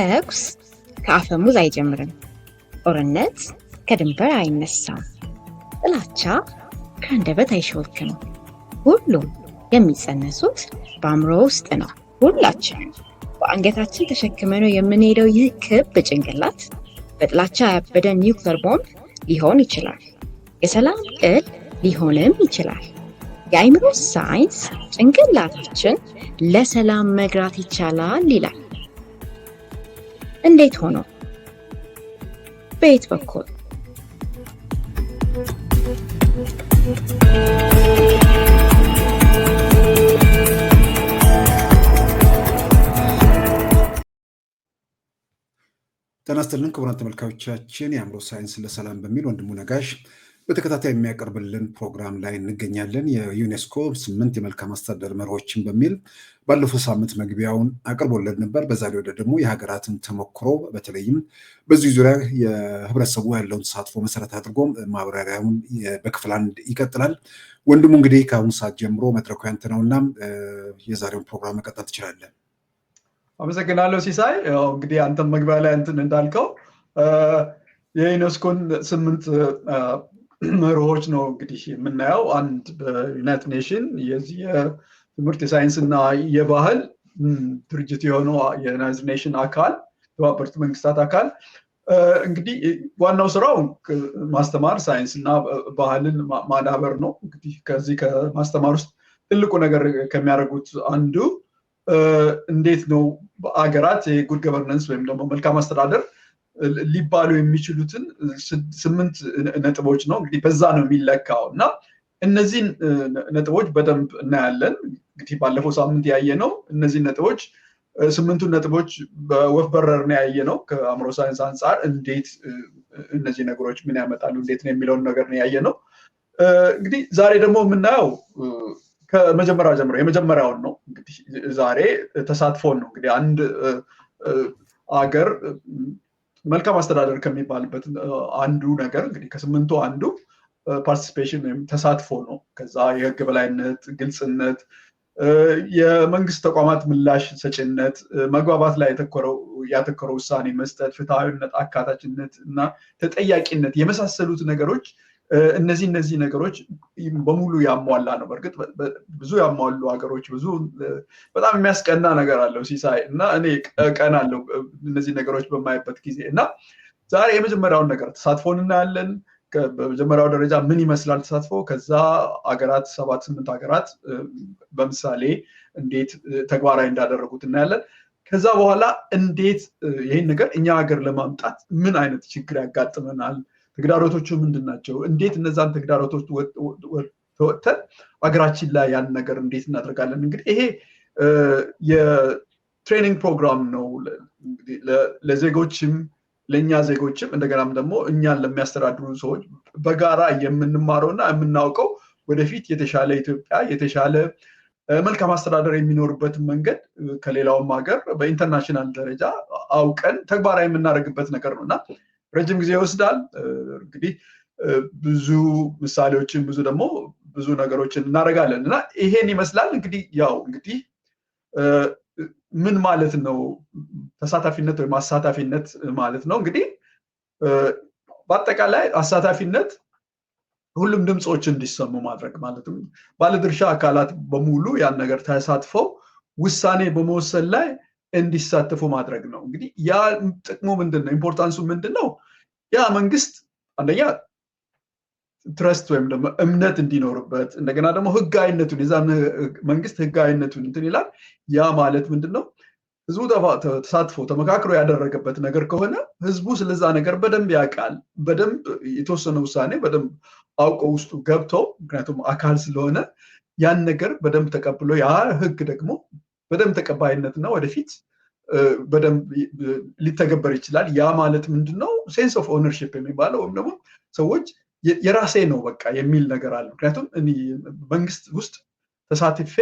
ተኩስ ከአፈሙዝ አይጀምርም። ጦርነት ከድንበር አይነሳም። ጥላቻ ከአንደበት አይሾልክም። ሁሉም የሚጸነሱት በአእምሮ ውስጥ ነው። ሁላችንም በአንገታችን ተሸክመነው የምንሄደው ይህ ክብ ጭንቅላት በጥላቻ ያበደ ኒውክለር ቦምብ ሊሆን ይችላል። የሰላም ቅል ሊሆንም ይችላል። የአእምሮ ሳይንስ ጭንቅላታችን ለሰላም መግራት ይቻላል ይላል። እንዴት ሆኖ? በየት በኩል? ጤና ይስጥልን ክቡራን ተመልካቾቻችን፣ የአእምሮ ሳይንስ ለሰላም በሚል ወንድሙ ነጋሽ በተከታታይ የሚያቀርብልን ፕሮግራም ላይ እንገኛለን። የዩኔስኮ 8 የመልካም አስተዳደር መርሆችን በሚል ባለፈው ሳምንት መግቢያውን አቅርቦልን ነበር። በዛሬው ደግሞ የሀገራትን ተሞክሮ በተለይም በዚህ ዙሪያ የህብረተሰቡ ያለውን ተሳትፎ መሰረት አድርጎ ማብራሪያውን በክፍል 1 ይቀጥላል። ወንድሙ እንግዲህ ከአሁኑ ሰዓት ጀምሮ መድረኩ ያንተ ነውና የዛሬውን ፕሮግራም መቀጠል ትችላለህ። አመሰግናለሁ ሲሳይ። እንግዲህ አንተም መግቢያ ላይ እንዳልከው የዩኔስኮን 8 መርሆች ነው እንግዲህ የምናየው። አንድ በዩናይትድ ኔሽን የዚህ የትምህርት የሳይንስና የባህል ድርጅት የሆነው የዩናይትድ ኔሽን አካል የተባበሩት መንግስታት አካል እንግዲህ ዋናው ስራው ማስተማር፣ ሳይንስና ባህልን ማዳበር ነው። እንግዲህ ከዚህ ከማስተማር ውስጥ ትልቁ ነገር ከሚያደርጉት አንዱ እንዴት ነው በአገራት የጉድ ገቨርነንስ ወይም ደግሞ መልካም አስተዳደር ሊባሉ የሚችሉትን 8 ነጥቦች ነው እንግዲህ በዛ ነው የሚለካው እና እነዚህን ነጥቦች በደንብ እናያለን። እንግዲህ ባለፈው ሳምንት ያየነው እነዚህ ነጥቦች 8ቱ ነጥቦች በወፍ በረር ነው ያየነው። ከአእምሮ ሳይንስ አንጻር እንዴት እነዚህ ነገሮች ምን ያመጣሉ እንዴት ነው የሚለውን ነገር ነው ያየነው። እንግዲህ ዛሬ ደግሞ የምናየው ከመጀመሪያው ጀምሮ የመጀመሪያውን ነው። እንግዲህ ዛሬ ተሳትፎን ነው። እንግዲህ አንድ አገር መልካም አስተዳደር ከሚባልበት አንዱ ነገር እንግዲህ ከ8ቱ አንዱ ፓርቲሲፔሽን ወይም ተሳትፎ ነው። ከዛ የህግ በላይነት፣ ግልጽነት፣ የመንግስት ተቋማት ምላሽ ሰጪነት፣ መግባባት ላይ ያተኮረው ውሳኔ መስጠት፣ ፍትሃዊነት፣ አካታችነት እና ተጠያቂነት የመሳሰሉት ነገሮች እነዚህ ነገሮች በሙሉ ያሟላ ነው። በእርግጥ ብዙ ያሟሉ ሀገሮች ብዙ በጣም የሚያስቀና ነገር አለው ሲሳይ እና እኔ ቀናለሁ እነዚህ ነገሮች በማይበት ጊዜ እና ዛሬ የመጀመሪያውን ነገር ተሳትፎን እናያለን። በመጀመሪያው ደረጃ ምን ይመስላል ተሳትፎ፣ ከዛ ሀገራት 7-8 ሀገራት በምሳሌ እንዴት ተግባራዊ እንዳደረጉት እናያለን። ከዛ በኋላ እንዴት ይህን ነገር እኛ ሀገር ለማምጣት ምን አይነት ችግር ያጋጥመናል፣ ተግዳሮቶቹ ምንድን ናቸው፣ እንዴት እነዛን ተግዳሮቶች ተወጥተን ሀገራችን ላይ ያን ነገር እንዴት እናደርጋለን። እንግዲህ ይሄ የትሬኒንግ ፕሮግራም ነው ለዜጎችም ለእኛ ዜጎችም እንደገናም ደግሞ እኛን ለሚያስተዳድሩ ሰዎች በጋራ የምንማረውና የምናውቀው ወደፊት የተሻለ ኢትዮጵያ የተሻለ መልካም አስተዳደር የሚኖርበትን መንገድ ከሌላውም ሀገር በኢንተርናሽናል ደረጃ አውቀን ተግባራዊ የምናደርግበት ነገር ነው እና ረጅም ጊዜ ይወስዳል። እንግዲህ ብዙ ምሳሌዎችን ብዙ ነገሮችን እናደርጋለን እና ይሄን ይመስላል። እንግዲህ ምን ማለት ነው ተሳታፊነት ወይም አሳታፊነት ማለት ነው። እንግዲህ በአጠቃላይ አሳታፊነት ሁሉም ድምፆች እንዲሰሙ ማድረግ ማለትም ባለድርሻ አካላት በሙሉ ያን ነገር ተሳትፈው ውሳኔ በመወሰን ላይ እንዲሳተፉ ማድረግ ነው። እንግዲህ ያ ጥቅሙ ምንድነው? ኢምፖርታንሱ ምንድነው? ያ መንግስት አንደኛ ትረስት ወይም ደግሞ እምነት እንዲኖርበት እንደገና ደግሞ ህጋዊነቱን የዛ መንግስት ህጋዊነቱን እንትን ይላል። ያ ማለት ምንድነው? ህዝቡ ተሳትፎ ተመካክሮ ያደረገበት ነገር ከሆነ ህዝቡ ስለዛ ነገር በደንብ ያውቃል። በደንብ የተወሰነ ውሳኔ በደንብ አውቆ ውስጡ ገብቶ ምክንያቱም አካል ስለሆነ ያን ነገር በደንብ ተቀብሎ ያ ህግ ደግሞ በደንብ ተቀባይነትና ወደፊት በደንብ ሊተገበር ይችላል። ያ ማለት ምንድነው? ሴንስ ኦፍ ኦነርሺፕ የሚባለው ወይም ደግሞ ሰዎች የራሴ ነው በቃ የሚል ነገር አለ። ምክንያቱም እኔ መንግስት ውስጥ ተሳትፌ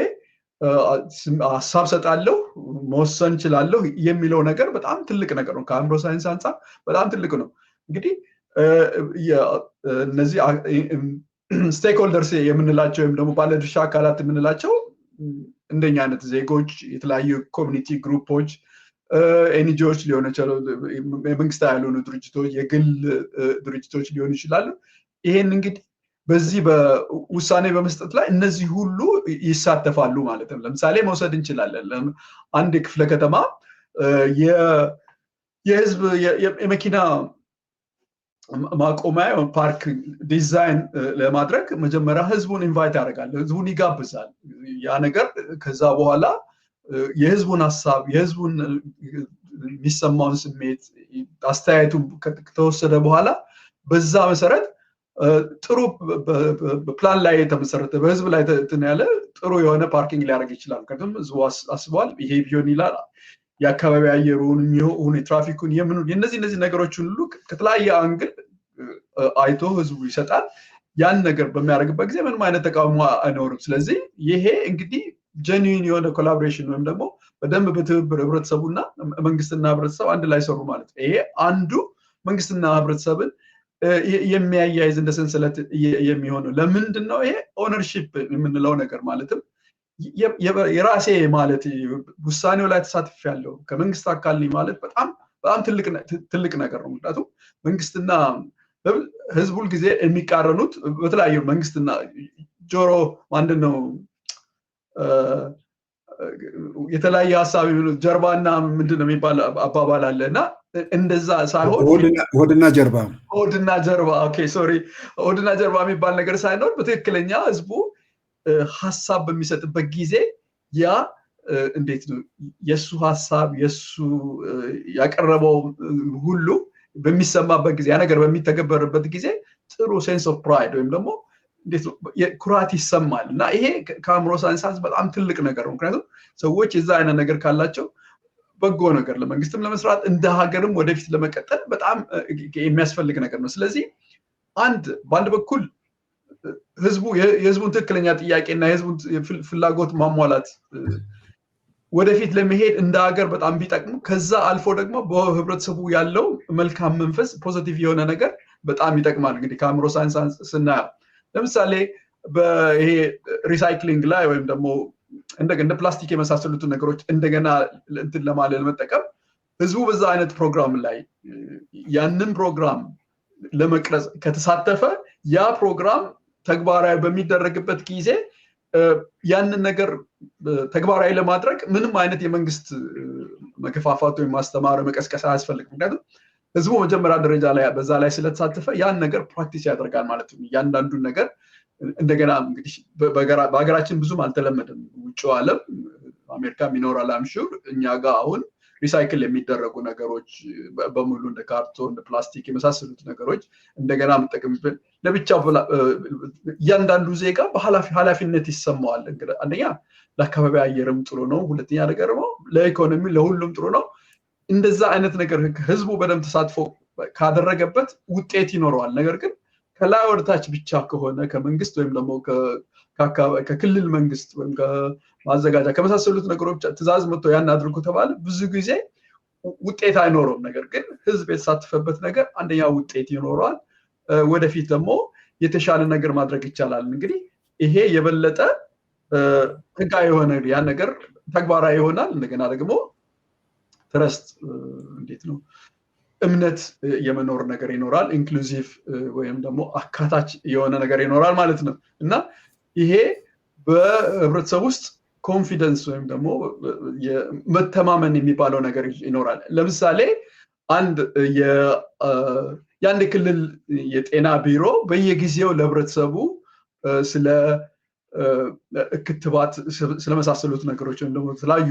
ሀሳብ ሰጣለሁ፣ መወሰን እችላለሁ የሚለው ነገር በጣም ትልቅ ነገር ነው። ከአእምሮ ሳይንስ አንጻር በጣም ትልቅ ነው። እንግዲህ እነዚህ ስቴክሆልደርስ የምንላቸው ወይም ደግሞ ባለድርሻ አካላት የምንላቸው እንደኛ አይነት ዜጎች፣ የተለያዩ ኮሚኒቲ ግሩፖች ኤንጂኦዎች ሊሆኑ ይችላሉ፣ የመንግስታዊ ያልሆኑ ድርጅቶች፣ የግል ድርጅቶች ሊሆኑ ይችላሉ። ይሄን እንግዲህ በዚህ በውሳኔ በመስጠት ላይ እነዚህ ሁሉ ይሳተፋሉ ማለት ነው። ለምሳሌ መውሰድ እንችላለን። አንድ ክፍለ ከተማ የህዝብ የመኪና ማቆሚያ ፓርክ ዲዛይን ለማድረግ መጀመሪያ ህዝቡን ኢንቫይት ያደርጋል፣ ህዝቡን ይጋብዛል። ያ ነገር ከዛ በኋላ የህዝቡን ሀሳብ የህዝቡን የሚሰማውን ስሜት አስተያየቱ ከተወሰደ በኋላ በዛ መሰረት ጥሩ ፕላን ላይ የተመሰረተ በህዝብ ላይ ያለ ጥሩ የሆነ ፓርኪንግ ሊያደርግ ይችላል። ምክንያቱም ህዝቡ አስቧል ይሄ ቢሆን ይላል። የአካባቢ አየሩን የሚሆን የትራፊኩን የምኑን እነዚህ ነገሮችን ሁሉ ከተለያየ አንግል አይቶ ህዝቡ ይሰጣል። ያን ነገር በሚያደርግበት ጊዜ ምንም አይነት ተቃውሞ አይኖርም። ስለዚህ ይሄ እንግዲህ ጀኒዩን የሆነ ኮላቦሬሽን ወይም ደግሞ በደንብ በትብብር ህብረተሰቡና መንግስትና ህብረተሰብ አንድ ላይ ሰሩ ማለት ነው። ይሄ አንዱ መንግስትና ህብረተሰብን የሚያያይዝ እንደ ሰንሰለት የሚሆነው ለምንድን ነው? ይሄ ኦነርሺፕ የምንለው ነገር ማለትም የራሴ ማለት ውሳኔው ላይ ተሳትፌያለሁ ከመንግስት አካል ነኝ ማለት በጣም ትልቅ ነገር ነው። ምክንያቱም መንግስትና ህዝብ ሁል ጊዜ የሚቃረኑት በተለያዩ መንግስትና ጆሮ ምንድነው የተለያየ ሀሳብ ጀርባና ምንድነው የሚባል አባባል አለና እንደዛ ሳይሆን ሆድና ጀርባ ኦኬ ሶሪ ሆድና ጀርባ የሚባል ነገር ሳይኖር በትክክለኛ ህዝቡ ሐሳብ በሚሰጥበት ጊዜ ያ እንዴት ነው የሱ ሐሳብ የሱ ያቀረበው ሁሉ በሚሰማበት ጊዜ ያ ነገር በሚተገበርበት ጊዜ ጥሩ ሴንስ ኦፍ ፕራይድ ወይም ደግሞ እንዴት ነው ኩራት ይሰማል። እና ይሄ ከአእምሮ ሳይንስ በጣም ትልቅ ነገር ነው። ምክንያቱም ሰዎች የዛ አይነት ነገር ካላቸው በጎ ነገር ለመንግስትም ለመስራት እንደ ሀገርም ወደፊት ለመቀጠል በጣም የሚያስፈልግ ነገር ነው። ስለዚህ በአንድ በኩል የህዝቡን ትክክለኛ ጥያቄና የህዝቡን ፍላጎት ማሟላት ወደፊት ለመሄድ እንደ ሀገር በጣም ቢጠቅሙ ከዛ አልፎ ደግሞ በህብረተሰቡ ያለው መልካም መንፈስ ፖዚቲቭ የሆነ ነገር በጣም ይጠቅማል። እንግዲህ ከአእምሮ ሳይንስ ስናየው ለምሳሌ በይሄ ሪሳይክሊንግ ላይ ወይም ደግሞ እንደ ፕላስቲክ የመሳሰሉትን ነገሮች እንደገና እንትን ለመጠቀም ህዝቡ በዛ አይነት ፕሮግራም ላይ ያንን ፕሮግራም ለመቅረጽ ከተሳተፈ ያ ፕሮግራም ተግባራዊ በሚደረግበት ጊዜ ያንን ነገር ተግባራዊ ለማድረግ ምንም አይነት የመንግስት መከፋፋት ወይም ማስተማር መቀስቀስ አያስፈልግም። ምክንያቱም ህዝቡ መጀመሪያ ደረጃ ላይ በዛ ላይ ስለተሳተፈ ያን ነገር ፕራክቲስ ያደርጋል ማለት ነው። እያንዳንዱን ነገር እንደገና እንግዲህ በሀገራችን ብዙም አልተለመደም። ውጭው ዓለም አሜሪካም ይኖራል አምሹር። እኛ ጋር አሁን ሪሳይክል የሚደረጉ ነገሮች በሙሉ እንደ ካርቶን እንደ ፕላስቲክ የመሳሰሉት ነገሮች እንደገና መጠቀምብን ለብቻው እያንዳንዱ ዜጋ በኃላፊነት ይሰማዋል። አንደኛ ለአካባቢ አየርም ጥሩ ነው፣ ሁለተኛ ነገር ነው ለኢኮኖሚ ለሁሉም ጥሩ ነው። እንደዛ አይነት ነገር ህዝቡ በደንብ ተሳትፎ ካደረገበት ውጤት ይኖረዋል። ነገር ግን ከላይ ወደታች ብቻ ከሆነ ከመንግስት ወይም ደግሞ ከክልል መንግስት ወይም ከማዘጋጃ ከመሳሰሉት ነገሮች ትእዛዝ መጥቶ ያን አድርጎ ተባለ ብዙ ጊዜ ውጤት አይኖረውም። ነገር ግን ህዝብ የተሳተፈበት ነገር አንደኛ ውጤት ይኖረዋል። ወደፊት ደግሞ የተሻለ ነገር ማድረግ ይቻላል። እንግዲህ ይሄ የበለጠ ህጋዊ የሆነ ያን ነገር ተግባራዊ ይሆናል። እንደገና ደግሞ ትረስት እንዴት ነው እምነት የመኖር ነገር ይኖራል። ኢንክሉሲቭ ወይም ደግሞ አካታች የሆነ ነገር ይኖራል ማለት ነው። እና ይሄ በህብረተሰብ ውስጥ ኮንፊደንስ ወይም ደግሞ መተማመን የሚባለው ነገር ይኖራል። ለምሳሌ የአንድ ክልል የጤና ቢሮ በየጊዜው ለህብረተሰቡ ስለ ክትባት ስለመሳሰሉት ነገሮች ወይም ደግሞ የተለያዩ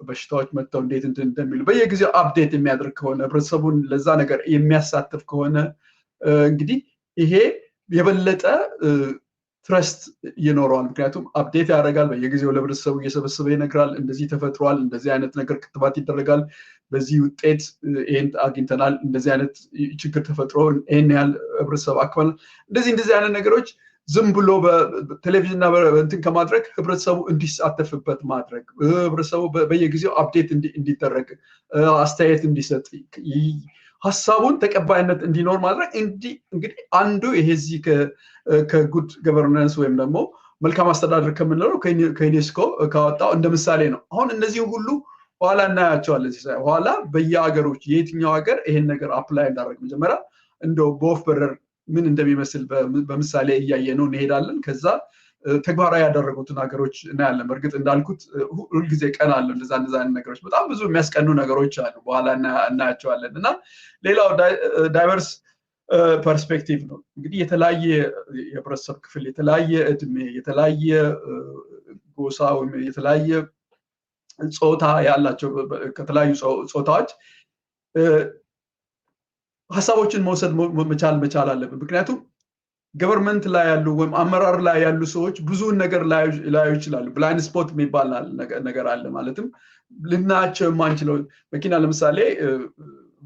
በሽታዎች መጥተው እንዴት እንደሚሉ በየጊዜው አፕዴት የሚያደርግ ከሆነ ህብረተሰቡን ለዛ ነገር የሚያሳትፍ ከሆነ እንግዲህ ይሄ የበለጠ ትረስት ይኖረዋል። ምክንያቱም አፕዴት ያደርጋል፣ በየጊዜው ለህብረተሰቡ እየሰበሰበ ይነግራል። እንደዚህ ተፈጥሯል፣ እንደዚህ አይነት ነገር ክትባት ይደረጋል፣ በዚህ ውጤት ይሄን አግኝተናል፣ እንደዚህ አይነት ችግር ተፈጥሮ ይሄን ያህል ህብረተሰብ አክመል እንደዚህ አይነት ነገሮች ዝም ብሎ በቴሌቪዥንና እንትን ከማድረግ ህብረተሰቡ እንዲሳተፍበት ማድረግ፣ ህብረተሰቡ በየጊዜው አፕዴት እንዲደረግ አስተያየት እንዲሰጥ ሀሳቡን ተቀባይነት እንዲኖር ማድረግ እንግዲህ አንዱ ይሄ እዚህ ከጉድ ገቨርናንስ ወይም ደግሞ መልካም አስተዳደር ከምንለው ከዩኔስኮ ካወጣው እንደ ምሳሌ ነው። አሁን እነዚህ ሁሉ ኋላ እናያቸዋለን። ኋላ በየሀገሮች የትኛው ሀገር ይሄን ነገር አፕላይ እንዳደረግ መጀመሪያ እንደው በወፍ በረር ምን እንደሚመስል በምሳሌ እያየነው እንሄዳለን። ከዛ ተግባራዊ ያደረጉትን ሀገሮች እናያለን። በእርግጥ እንዳልኩት ሁልጊዜ ቀን አለው እንደዛ ነገሮች በጣም ብዙ የሚያስቀኑ ነገሮች አሉ። በኋላ እናያቸዋለን። እና ሌላው ዳይቨርስ ፐርስፔክቲቭ ነው። እንግዲህ የተለያየ የህብረተሰብ ክፍል፣ የተለያየ እድሜ፣ የተለያየ ጎሳ ወይም የተለያየ ጾታ ያላቸው ከተለያዩ ጾታዎች ሀሳቦችን መውሰድ መቻል አለብን። ምክንያቱም ገቨርንመንት ላይ ያሉ ወይም አመራር ላይ ያሉ ሰዎች ብዙውን ነገር ላዩ ይችላሉ። ብላይንድ ስፖት የሚባል ነገር አለ። ማለትም ልናያቸው የማንችለው መኪና ለምሳሌ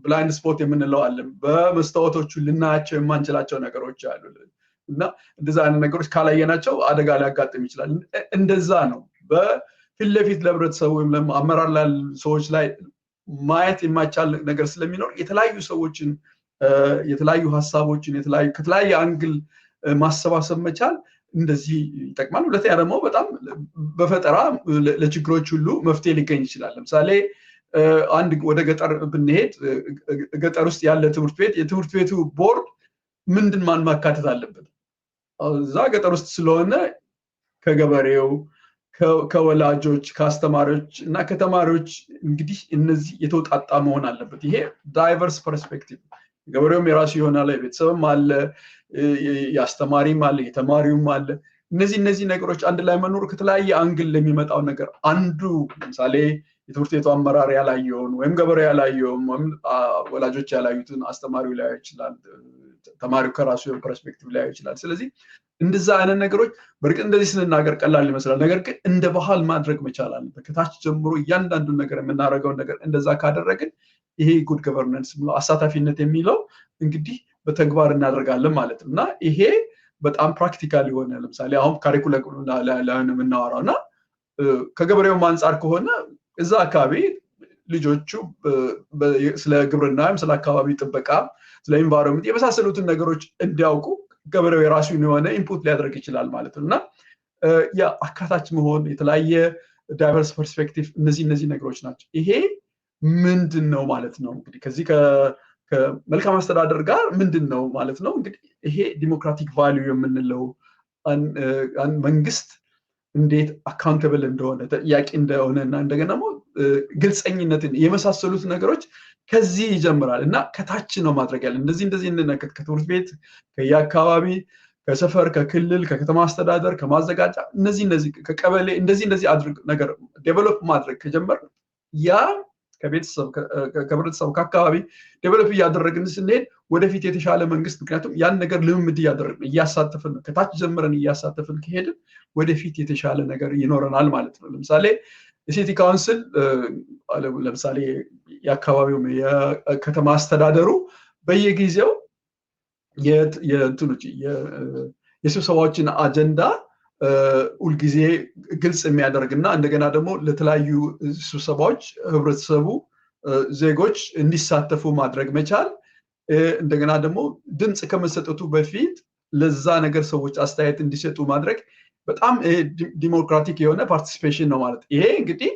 ብላይንድ ስፖት የምንለው አለ። በመስታወቶቹ ልናያቸው የማንችላቸው ነገሮች አሉ እና እንደዛ አይነት ነገሮች ካላየናቸው አደጋ ሊያጋጥም ይችላል። እንደዛ ነው በፊት ለፊት ለህብረተሰቡ ወይም አመራር ላይ ሰዎች ላይ ማየት የማይቻል ነገር ስለሚኖር የተለያዩ ሰዎችን የተለያዩ ሀሳቦችን ከተለያየ አንግል ማሰባሰብ መቻል እንደዚህ ይጠቅማል። ሁለተኛ ደግሞ በጣም በፈጠራ ለችግሮች ሁሉ መፍትሄ ሊገኝ ይችላል። ለምሳሌ አንድ ወደ ገጠር ብንሄድ ገጠር ውስጥ ያለ ትምህርት ቤት የትምህርት ቤቱ ቦርድ ምንድን ማን ማካተት አለበት? እዛ ገጠር ውስጥ ስለሆነ ከገበሬው፣ ከወላጆች፣ ከአስተማሪዎች እና ከተማሪዎች እንግዲህ እነዚህ የተውጣጣ መሆን አለበት። ይሄ ዳይቨርስ ፐርስፔክቲቭ። ገበሬውም የራሱ ይሆናል፣ የቤተሰብም አለ፣ የአስተማሪም አለ፣ የተማሪውም አለ። እነዚህ ነገሮች አንድ ላይ መኖር ከተለያየ አንግል ለሚመጣው ነገር አንዱ ለምሳሌ የትምህርት ቤቱ አመራር ያላየውን ወይም ገበሬ ያላየውን ወይም ወላጆች ያላዩትን አስተማሪው ሊያዩ ይችላል፣ ተማሪው ከራሱ ፐርስፔክቲቭ ሊያዩ ይችላል። ስለዚህ እንደዛ አይነት ነገሮች በእርግጥ እንደዚህ ስንናገር ቀላል ይመስላል። ነገር ግን እንደ ባህል ማድረግ መቻል አለበት። ከታች ጀምሮ እያንዳንዱን ነገር የምናደርገውን ነገር እንደዛ ካደረግን ይሄ ጉድ ገቨርነንስ ብሎ አሳታፊነት የሚለው እንግዲህ በተግባር እናደርጋለን ማለት ነው። እና ይሄ በጣም ፕራክቲካል የሆነ ለምሳሌ አሁን ካሪኩለም ላይ የምናወራው እና ከገበሬውም አንጻር ከሆነ እዛ አካባቢ ልጆቹ ስለ ግብርና ወይም ስለ አካባቢ ጥበቃ፣ ስለ ኢንቫይሮንመንት የመሳሰሉትን ነገሮች እንዲያውቁ ገበሬው የራሱን የሆነ ኢንፑት ሊያደርግ ይችላል ማለት ነው። እና የአካታች መሆን የተለያየ ዳይቨርስ ፐርስፔክቲቭ እነዚህ ነገሮች ናቸው። ይሄ ምንድን ነው ማለት ነው? እንግዲህ ከዚህ ከመልካም አስተዳደር ጋር ምንድን ነው ማለት ነው? እንግዲህ ይሄ ዲሞክራቲክ ቫልዩ የምንለው መንግስት እንዴት አካውንተብል እንደሆነ ተጠያቂ እንደሆነ እና እንደገና ደግሞ ግልፀኝነትን የመሳሰሉት ነገሮች ከዚህ ይጀምራል እና ከታች ነው ማድረግ ያለ እንደዚህ እንነከት ከትምህርት ቤት፣ ከየአካባቢ፣ ከሰፈር፣ ከክልል፣ ከከተማ አስተዳደር፣ ከማዘጋጃ እነዚህ ከቀበሌ እንደዚህ አድርግ ነገር ዴቨሎፕ ማድረግ ከጀመር ያ ከህብረተሰቡ ከአካባቢ ዴቨሎፕ እያደረግን ስንሄድ ወደፊት የተሻለ መንግስት ምክንያቱም ያን ነገር ልምምድ እያደረግን እያሳተፍን ከታች ጀምረን እያሳተፍን ከሄድን ወደፊት የተሻለ ነገር ይኖረናል ማለት ነው። ለምሳሌ የሲቲ ካውንስል ለምሳሌ የአካባቢው የከተማ አስተዳደሩ በየጊዜው የስብሰባዎችን አጀንዳ ሁልጊዜ ግልጽ የሚያደርግና እንደገና ደግሞ ለተለያዩ ስብሰባዎች ህብረተሰቡ ዜጎች እንዲሳተፉ ማድረግ መቻል እንደገና ደግሞ ድምፅ ከመሰጠቱ በፊት ለዛ ነገር ሰዎች አስተያየት እንዲሰጡ ማድረግ በጣም ዲሞክራቲክ የሆነ ፓርቲሲፔሽን ነው ማለት። ይሄ እንግዲህ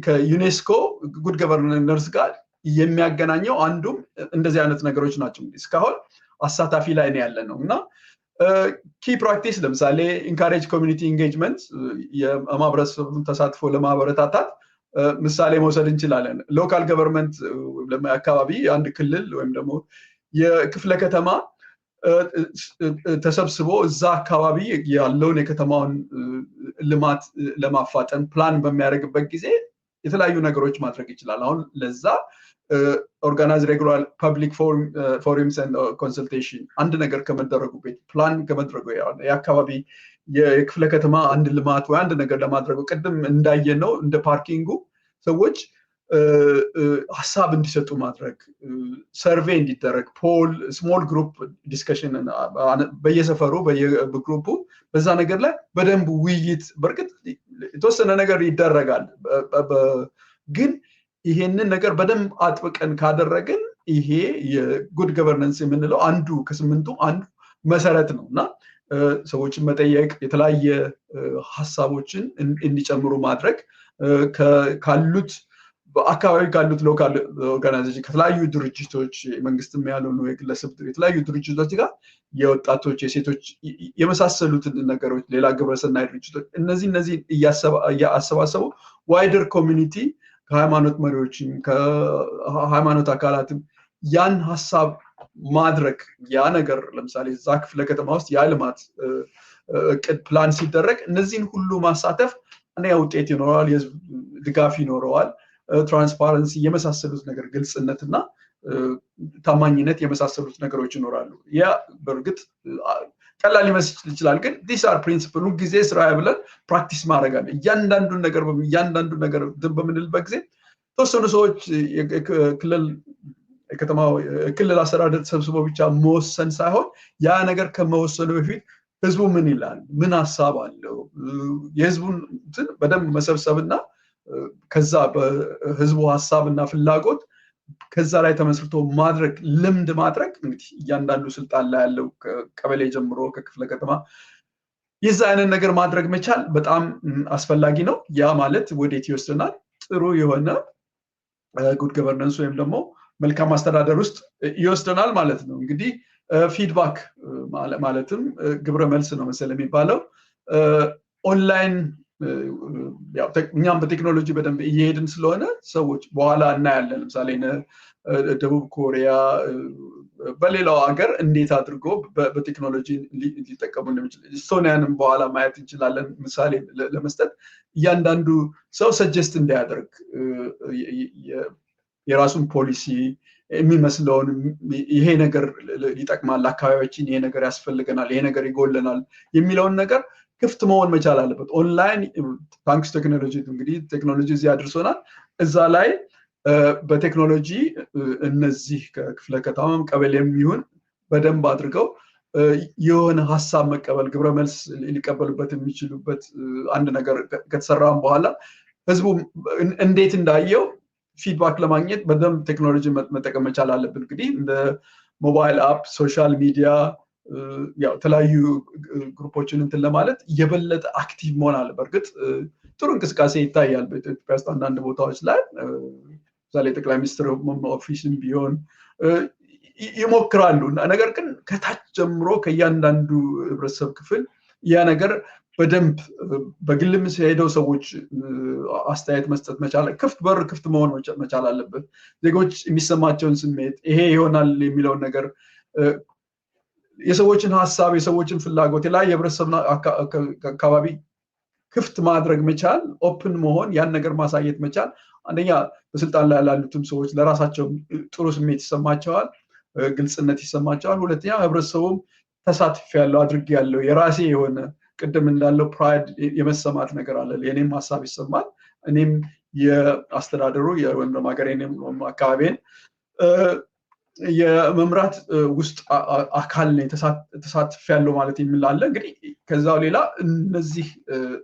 ከዩኔስኮ ጉድ ገቨርነንስ ጋር የሚያገናኘው አንዱም እንደዚህ አይነት ነገሮች ናቸው። እስካሁን አሳታፊ ላይ ነው ያለ ነው እና ኪ ፕራክቲስ ለምሳሌ ኢንካሬጅ ኮሚኒቲ ኢንጌጅመንት የማህበረሰቡን ተሳትፎ ለማበረታታት ምሳሌ መውሰድ እንችላለን። ሎካል ገቨርንመንት አካባቢ አንድ ክልል ወይም ደግሞ የክፍለ ከተማ ተሰብስቦ እዛ አካባቢ ያለውን የከተማውን ልማት ለማፋጠን ፕላን በሚያደርግበት ጊዜ የተለያዩ ነገሮች ማድረግ ይችላል። አሁን ለዛ ኦርጋናይዝ ሬጉላር ፐብሊክ ፎረምስ ኤንድ ኮንሰልቴሽን አንድ ነገር ከመደረጉ ቤት ፕላን ከመድረጉ የአካባቢ የክፍለ ከተማ አንድ ልማት ወይ አንድ ነገር ለማድረጉ ቅድም እንዳየነው እንደ ፓርኪንጉ ሰዎች ሀሳብ እንዲሰጡ ማድረግ፣ ሰርቬይ እንዲደረግ፣ ፖል ስሞል ግሩፕ ዲስከሽን በየሰፈሩ በየግሩፑ በዛ ነገር ላይ በደንብ ውይይት በእርግጥ የተወሰነ ነገር ይደረጋል ግን ይሄንን ነገር በደንብ አጥብቀን ካደረግን ይሄ የጉድ ገቨርነንስ የምንለው አንዱ ከስምንቱ አንዱ መሰረት ነው እና ሰዎችን መጠየቅ የተለያየ ሀሳቦችን እንዲጨምሩ ማድረግ ካሉት በአካባቢ ካሉት ሎካል ኦርጋናይዜሽን ከተለያዩ ድርጅቶች መንግስትም ያልሆኑ የግለሰብ የተለያዩ ድርጅቶች ጋር የወጣቶች የሴቶች የመሳሰሉትን ነገሮች ሌላ ግብረሰናይ ድርጅቶች እነዚህ እያሰባሰቡ ዋይደር ኮሚኒቲ ከሃይማኖት መሪዎችም ከሃይማኖት አካላትም ያን ሀሳብ ማድረግ ያ ነገር ለምሳሌ እዛ ክፍለ ከተማ ውስጥ የልማት እቅድ ፕላን ሲደረግ እነዚህን ሁሉ ማሳተፍ አንደኛ ውጤት ይኖረዋል፣ የህዝብ ድጋፍ ይኖረዋል፣ ትራንስፓረንሲ የመሳሰሉት ነገር ግልጽነትና ታማኝነት የመሳሰሉት ነገሮች ይኖራሉ። ያ በእርግጥ ቀላል ሊመስል ይችላል፣ ግን ዲስ አር ፕሪንሲፕል ጊዜ ስራ ብለን ፕራክቲስ ማድረግ አለ። እያንዳንዱን ነገር በምንልበት ጊዜ ተወሰኑ ሰዎች የከተማው ክልል አስተዳደር ተሰብስበው ብቻ መወሰን ሳይሆን ያ ነገር ከመወሰኑ በፊት ህዝቡ ምን ይላል፣ ምን ሀሳብ አለው፣ የህዝቡን በደንብ መሰብሰብና ከዛ በህዝቡ ሀሳብና ፍላጎት ከዛ ላይ ተመስርቶ ማድረግ ልምድ ማድረግ እንግዲህ እያንዳንዱ ስልጣን ላይ ያለው ከቀበሌ ጀምሮ ከክፍለ ከተማ የዛ አይነት ነገር ማድረግ መቻል በጣም አስፈላጊ ነው። ያ ማለት ወዴት ይወስደናል? ጥሩ የሆነ ጉድ ገቨርነንስ ወይም ደግሞ መልካም አስተዳደር ውስጥ ይወስደናል ማለት ነው። እንግዲህ ፊድባክ ማለትም ግብረ መልስ ነው መሰለኝ የሚባለው ኦንላይን እኛም በቴክኖሎጂ በደንብ እየሄድን ስለሆነ ሰዎች በኋላ እናያለን። ለምሳሌ ደቡብ ኮሪያ በሌላው ሀገር እንዴት አድርጎ በቴክኖሎጂ ሊጠቀሙ እንደሚችል ኢስቶኒያንም በኋላ ማየት እንችላለን። ምሳሌ ለመስጠት እያንዳንዱ ሰው ሰጀስት እንዲያደርግ የራሱን ፖሊሲ የሚመስለውን ይሄ ነገር ይጠቅማል፣ አካባቢያችን ይሄ ነገር ያስፈልገናል፣ ይሄ ነገር ይጎለናል የሚለውን ነገር ክፍት መሆን መቻል አለበት። ኦንላይን ታንክስ ቴክኖሎጂ እንግዲህ ቴክኖሎጂ እዚህ አድርሶናል። እዛ ላይ በቴክኖሎጂ እነዚህ ከክፍለ ከተማም ቀበሌም ይሁን በደንብ አድርገው የሆነ ሀሳብ መቀበል ግብረ መልስ ሊቀበሉበት የሚችሉበት አንድ ነገር ከተሰራም በኋላ ህዝቡ እንዴት እንዳየው ፊድባክ ለማግኘት በደንብ ቴክኖሎጂ መጠቀም መቻል አለብን። እንግዲህ እንደ ሞባይል አፕ፣ ሶሻል ሚዲያ ያው ተለያዩ ግሩፖችን እንትን ለማለት የበለጠ አክቲቭ መሆን አለ። በእርግጥ ጥሩ እንቅስቃሴ ይታያል በኢትዮጵያ ውስጥ አንዳንድ ቦታዎች ላይ ምሳሌ ጠቅላይ ሚኒስትር ኦፊስም ቢሆን ይሞክራሉ። ነገር ግን ከታች ጀምሮ ከእያንዳንዱ ህብረተሰብ ክፍል ያ ነገር በደንብ በግልም ሲሄደው ሰዎች አስተያየት መስጠት መቻል በር ክፍት መሆን መቻል አለበት። ዜጎች የሚሰማቸውን ስሜት ይሄ ይሆናል የሚለውን ነገር የሰዎችን ሀሳብ የሰዎችን ፍላጎት የላይ የህብረተሰብ አካባቢ ክፍት ማድረግ መቻል ኦፕን መሆን ያን ነገር ማሳየት መቻል አንደኛ በስልጣን ላይ ያሉትም ሰዎች ለራሳቸው ጥሩ ስሜት ይሰማቸዋል፣ ግልጽነት ይሰማቸዋል። ሁለተኛ ህብረተሰቡም ተሳትፎ ያለው አድርግ ያለው የራሴ የሆነ ቅድም እንዳለው ፕራይድ የመሰማት ነገር አለ። የኔም ሀሳብ ይሰማል፣ እኔም የአስተዳደሩ ወይም ደግሞ ሀገሬንም አካባቢን የመምራት ውስጥ አካል ነው ተሳትፎ ያለው ማለት የሚላለ። እንግዲህ ከዛው ሌላ እነዚህ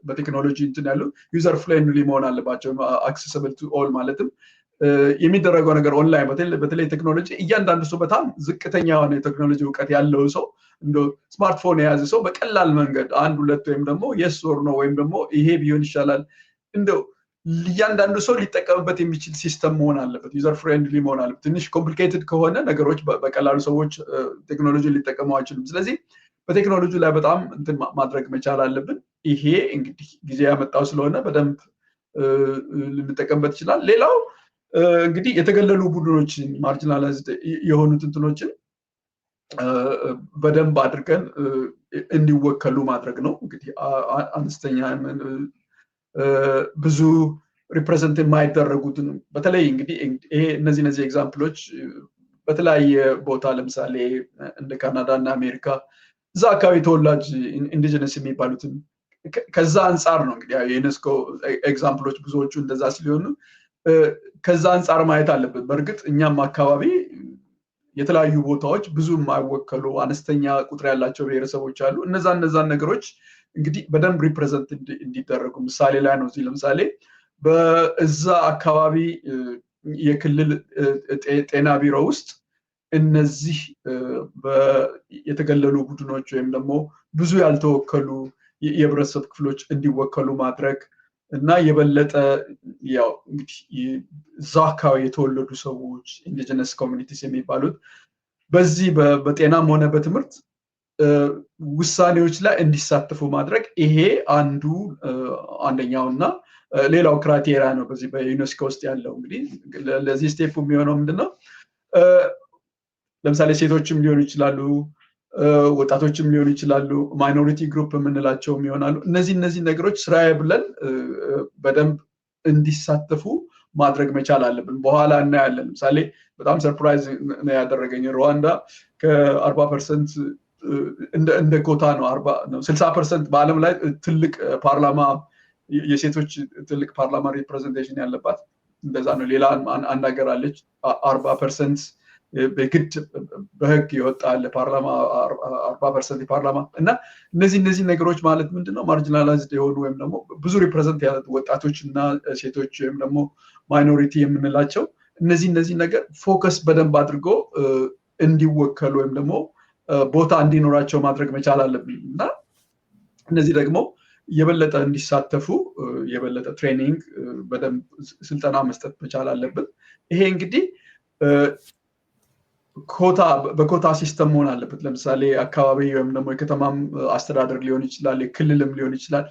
በቴክኖሎጂ እንትን ያሉ ዩዘር ፍሬንድሊ መሆን አለባቸው፣ አክሰሲብል ቱ ኦል ማለትም የሚደረገው ነገር ኦንላይን በተለይ ቴክኖሎጂ እያንዳንዱ ሰው በጣም ዝቅተኛ የሆነ የቴክኖሎጂ እውቀት ያለው ሰው እንደ ስማርትፎን የያዘ ሰው በቀላል መንገድ አንድ ሁለት ወይም ደግሞ የስ ኦር ነው ወይም ደግሞ ይሄ ቢሆን ይሻላል እንደው እያንዳንዱ ሰው ሊጠቀምበት የሚችል ሲስተም መሆን አለበት፣ ዩዘር ፍሬንድሊ መሆን አለበት። ትንሽ ኮምፕሊኬትድ ከሆነ ነገሮች በቀላሉ ሰዎች ቴክኖሎጂ ሊጠቀሙ አይችሉም። ስለዚህ በቴክኖሎጂ ላይ በጣም እንትን ማድረግ መቻል አለብን። ይሄ እንግዲህ ጊዜ ያመጣው ስለሆነ በደንብ ልንጠቀምበት ይችላል። ሌላው እንግዲህ የተገለሉ ቡድኖችን ማርጂናላይዝድ የሆኑት እንትኖችን በደንብ አድርገን እንዲወከሉ ማድረግ ነው። እንግዲህ አነስተኛ ብዙ ሪፕሬዘንት የማይደረጉትን በተለይ እንግዲህ ይሄ እነዚህ ኤግዛምፕሎች በተለያየ ቦታ ለምሳሌ እንደ ካናዳ እና አሜሪካ እዛ አካባቢ ተወላጅ ኢንዲጂነስ የሚባሉትን ከዛ አንጻር ነው እንግዲህ የዩኔስኮ ኤግዛምፕሎች ብዙዎቹ እንደዛ ስለሆኑ ከዛ አንጻር ማየት አለበት። በእርግጥ እኛም አካባቢ የተለያዩ ቦታዎች ብዙ የማይወከሉ አነስተኛ ቁጥር ያላቸው ብሔረሰቦች አሉ። እነዛን ነገሮች እንግዲህ በደንብ ሪፕሬዘንት እንዲደረጉ ምሳሌ ላይ ነው። እዚህ ለምሳሌ በዛ አካባቢ የክልል ጤና ቢሮ ውስጥ እነዚህ የተገለሉ ቡድኖች ወይም ደግሞ ብዙ ያልተወከሉ የህብረተሰብ ክፍሎች እንዲወከሉ ማድረግ እና የበለጠ ያው እንግዲህ እዛው አካባቢ የተወለዱ ሰዎች ኢንዲጂነስ ኮሚኒቲስ የሚባሉት በዚህ በጤናም ሆነ በትምህርት ውሳኔዎች ላይ እንዲሳተፉ ማድረግ ይሄ አንደኛውና ሌላው ክራይቴሪያ ነው በዚህ በዩኔስኮ ውስጥ ያለው። እንግዲህ ለዚህ ስቴፕ የሚሆነው ምንድነው? ለምሳሌ ሴቶችም ሊሆኑ ይችላሉ፣ ወጣቶችም ሊሆኑ ይችላሉ፣ ማይኖሪቲ ግሩፕ የምንላቸውም ይሆናሉ። እነዚህ ነገሮች ስራዬ ብለን በደንብ እንዲሳተፉ ማድረግ መቻል አለብን። በኋላ እናያለን። ለምሳሌ በጣም ሰርፕራይዝ ነው ያደረገኝ ሩዋንዳ ከ40% እንደ ኮታ ነው 60% በዓለም ላይ ትልቅ ፓርላማ የሴቶች ትልቅ ፓርላማ ሪፕሬዘንቴሽን ያለባት እንደዛ ነው። ሌላ አንድ ሀገር አለች 40% በግድ በህግ ይወጣል ፓርላማ 40% ፓርላማ እና እነዚህ ነገሮች ማለት ምንድነው? ማርጂናላይዝድ የሆኑ ወይም ደግሞ ብዙ ሪፕሬዘንት ያሉት ወጣቶች እና ሴቶች ወይም ደግሞ ማይኖሪቲ የምንላቸው እነዚህ ነገር ፎከስ በደንብ አድርጎ እንዲወከሉ ወይም ደግሞ ቦታ እንዲኖራቸው ማድረግ መቻል አለብን እና እነዚህ ደግሞ የበለጠ እንዲሳተፉ የበለጠ ትሬኒንግ በደንብ ስልጠና መስጠት መቻል አለብን። ይሄ እንግዲህ በኮታ ሲስተም መሆን አለበት። ለምሳሌ አካባቢ ወይም ደግሞ የከተማም አስተዳደር ሊሆን ይችላል፣ የክልልም ሊሆን ይችላል።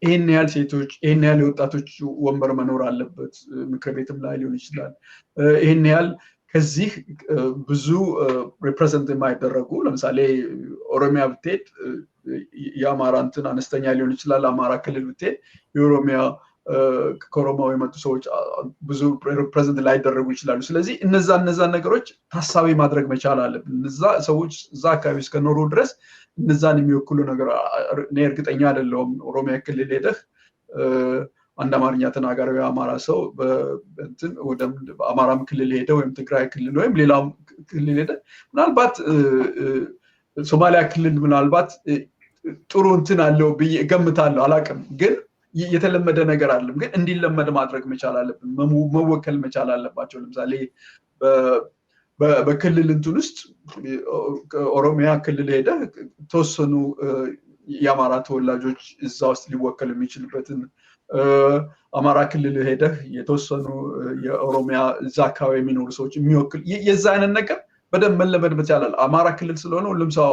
ይህን ያህል ሴቶች ይህን ያህል የወጣቶች ወንበር መኖር አለበት። ምክር ቤትም ላይ ሊሆን ይችላል። ይህን ያህል ከዚህ ብዙ ሪፕሬዘንት የማይደረጉ ለምሳሌ ኦሮሚያ ብትሄድ የአማራ እንትን አነስተኛ ሊሆን ይችላል። አማራ ክልል ብትሄድ የኦሮሚያ ከኦሮሞ የመጡ ሰዎች ብዙ ሪፕሬዘንት ላይደረጉ ይችላሉ። ስለዚህ እነዛ ነገሮች ታሳቢ ማድረግ መቻል አለብን። እነዛ ሰዎች እዛ አካባቢ እስከኖሩ ድረስ እነዛን የሚወክሉ ነገር እኔ እርግጠኛ አይደለሁም። ኦሮሚያ ክልል ሄደህ አንድ አማርኛ ተናጋሪ አማራ ሰው በእንትን ወደ አማራም ክልል ሄደ ወይም ትግራይ ክልል ወይም ሌላም ክልል ሄደ ምናልባት ሶማሊያ ክልል ምናልባት ጥሩ እንትን አለው ብዬ እገምታለሁ። አላውቅም፣ ግን የተለመደ ነገር አይደለም። ግን እንዲለመድ ማድረግ መቻል አለብን። መወከል መቻል አለባቸው። ለምሳሌ በክልል እንትን ውስጥ ኦሮሚያ ክልል ሄደ ተወሰኑ የአማራ ተወላጆች እዛ ውስጥ ሊወከል የሚችልበትን አማራ ክልል ሄደህ የተወሰኑ የኦሮሚያ እዛ አካባቢ የሚኖሩ ሰዎች የሚወክል የዛ አይነት ነገር በደንብ መለመድ መቻላል። አማራ ክልል ስለሆነ ሁሉም ሰው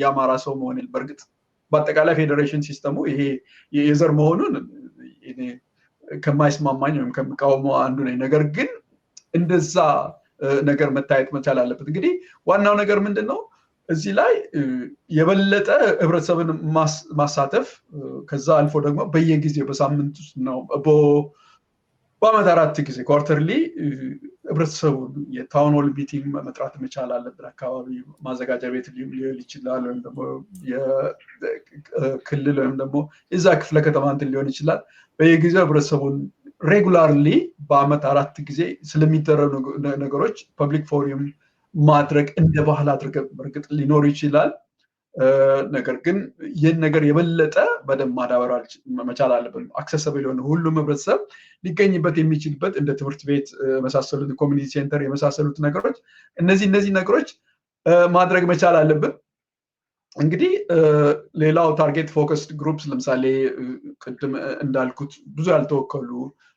የአማራ ሰው መሆን በእርግጥ በአጠቃላይ ፌዴሬሽን ሲስተሙ ይሄ የዘር መሆኑን ከማይስማማኝ ወይም ከሚቃወመው አንዱ ነኝ። ነገር ግን እንደዛ ነገር መታየት መቻል አለበት። እንግዲህ ዋናው ነገር ምንድን ነው? እዚህ ላይ የበለጠ ህብረተሰብን ማሳተፍ ከዛ አልፎ ደግሞ በየጊዜው በሳምንት ውስጥ ነው በአመት 4 ጊዜ ኳርተርሊ ህብረተሰቡን የታውን ሆል ሚቲንግ መጥራት መቻል አለብን። አካባቢ ማዘጋጃ ቤት ሊሆን ይችላል ወይም ደግሞ የክልል ወይም ደግሞ የዛ ክፍለ ከተማ እንትን ሊሆን ይችላል። በየጊዜው ህብረተሰቡን ሬጉላርሊ በአመት 4 ጊዜ ስለሚደረጉ ነገሮች ፐብሊክ ፎረም ማድረግ እንደ ባህል አድርገን በእርግጥ ሊኖር ይችላል። ነገር ግን ይህን ነገር የበለጠ በደንብ ማዳበር መቻል አለብን። አክሰሰብል የሆነ ሁሉም ህብረተሰብ ሊገኝበት የሚችልበት እንደ ትምህርት ቤት መሳሰሉት ኮሚኒቲ ሴንተር የመሳሰሉት ነገሮች እነዚህ ነገሮች ማድረግ መቻል አለብን። እንግዲህ ሌላው ታርጌት ፎከስድ ግሩፕስ ለምሳሌ ቅድም እንዳልኩት ብዙ ያልተወከሉ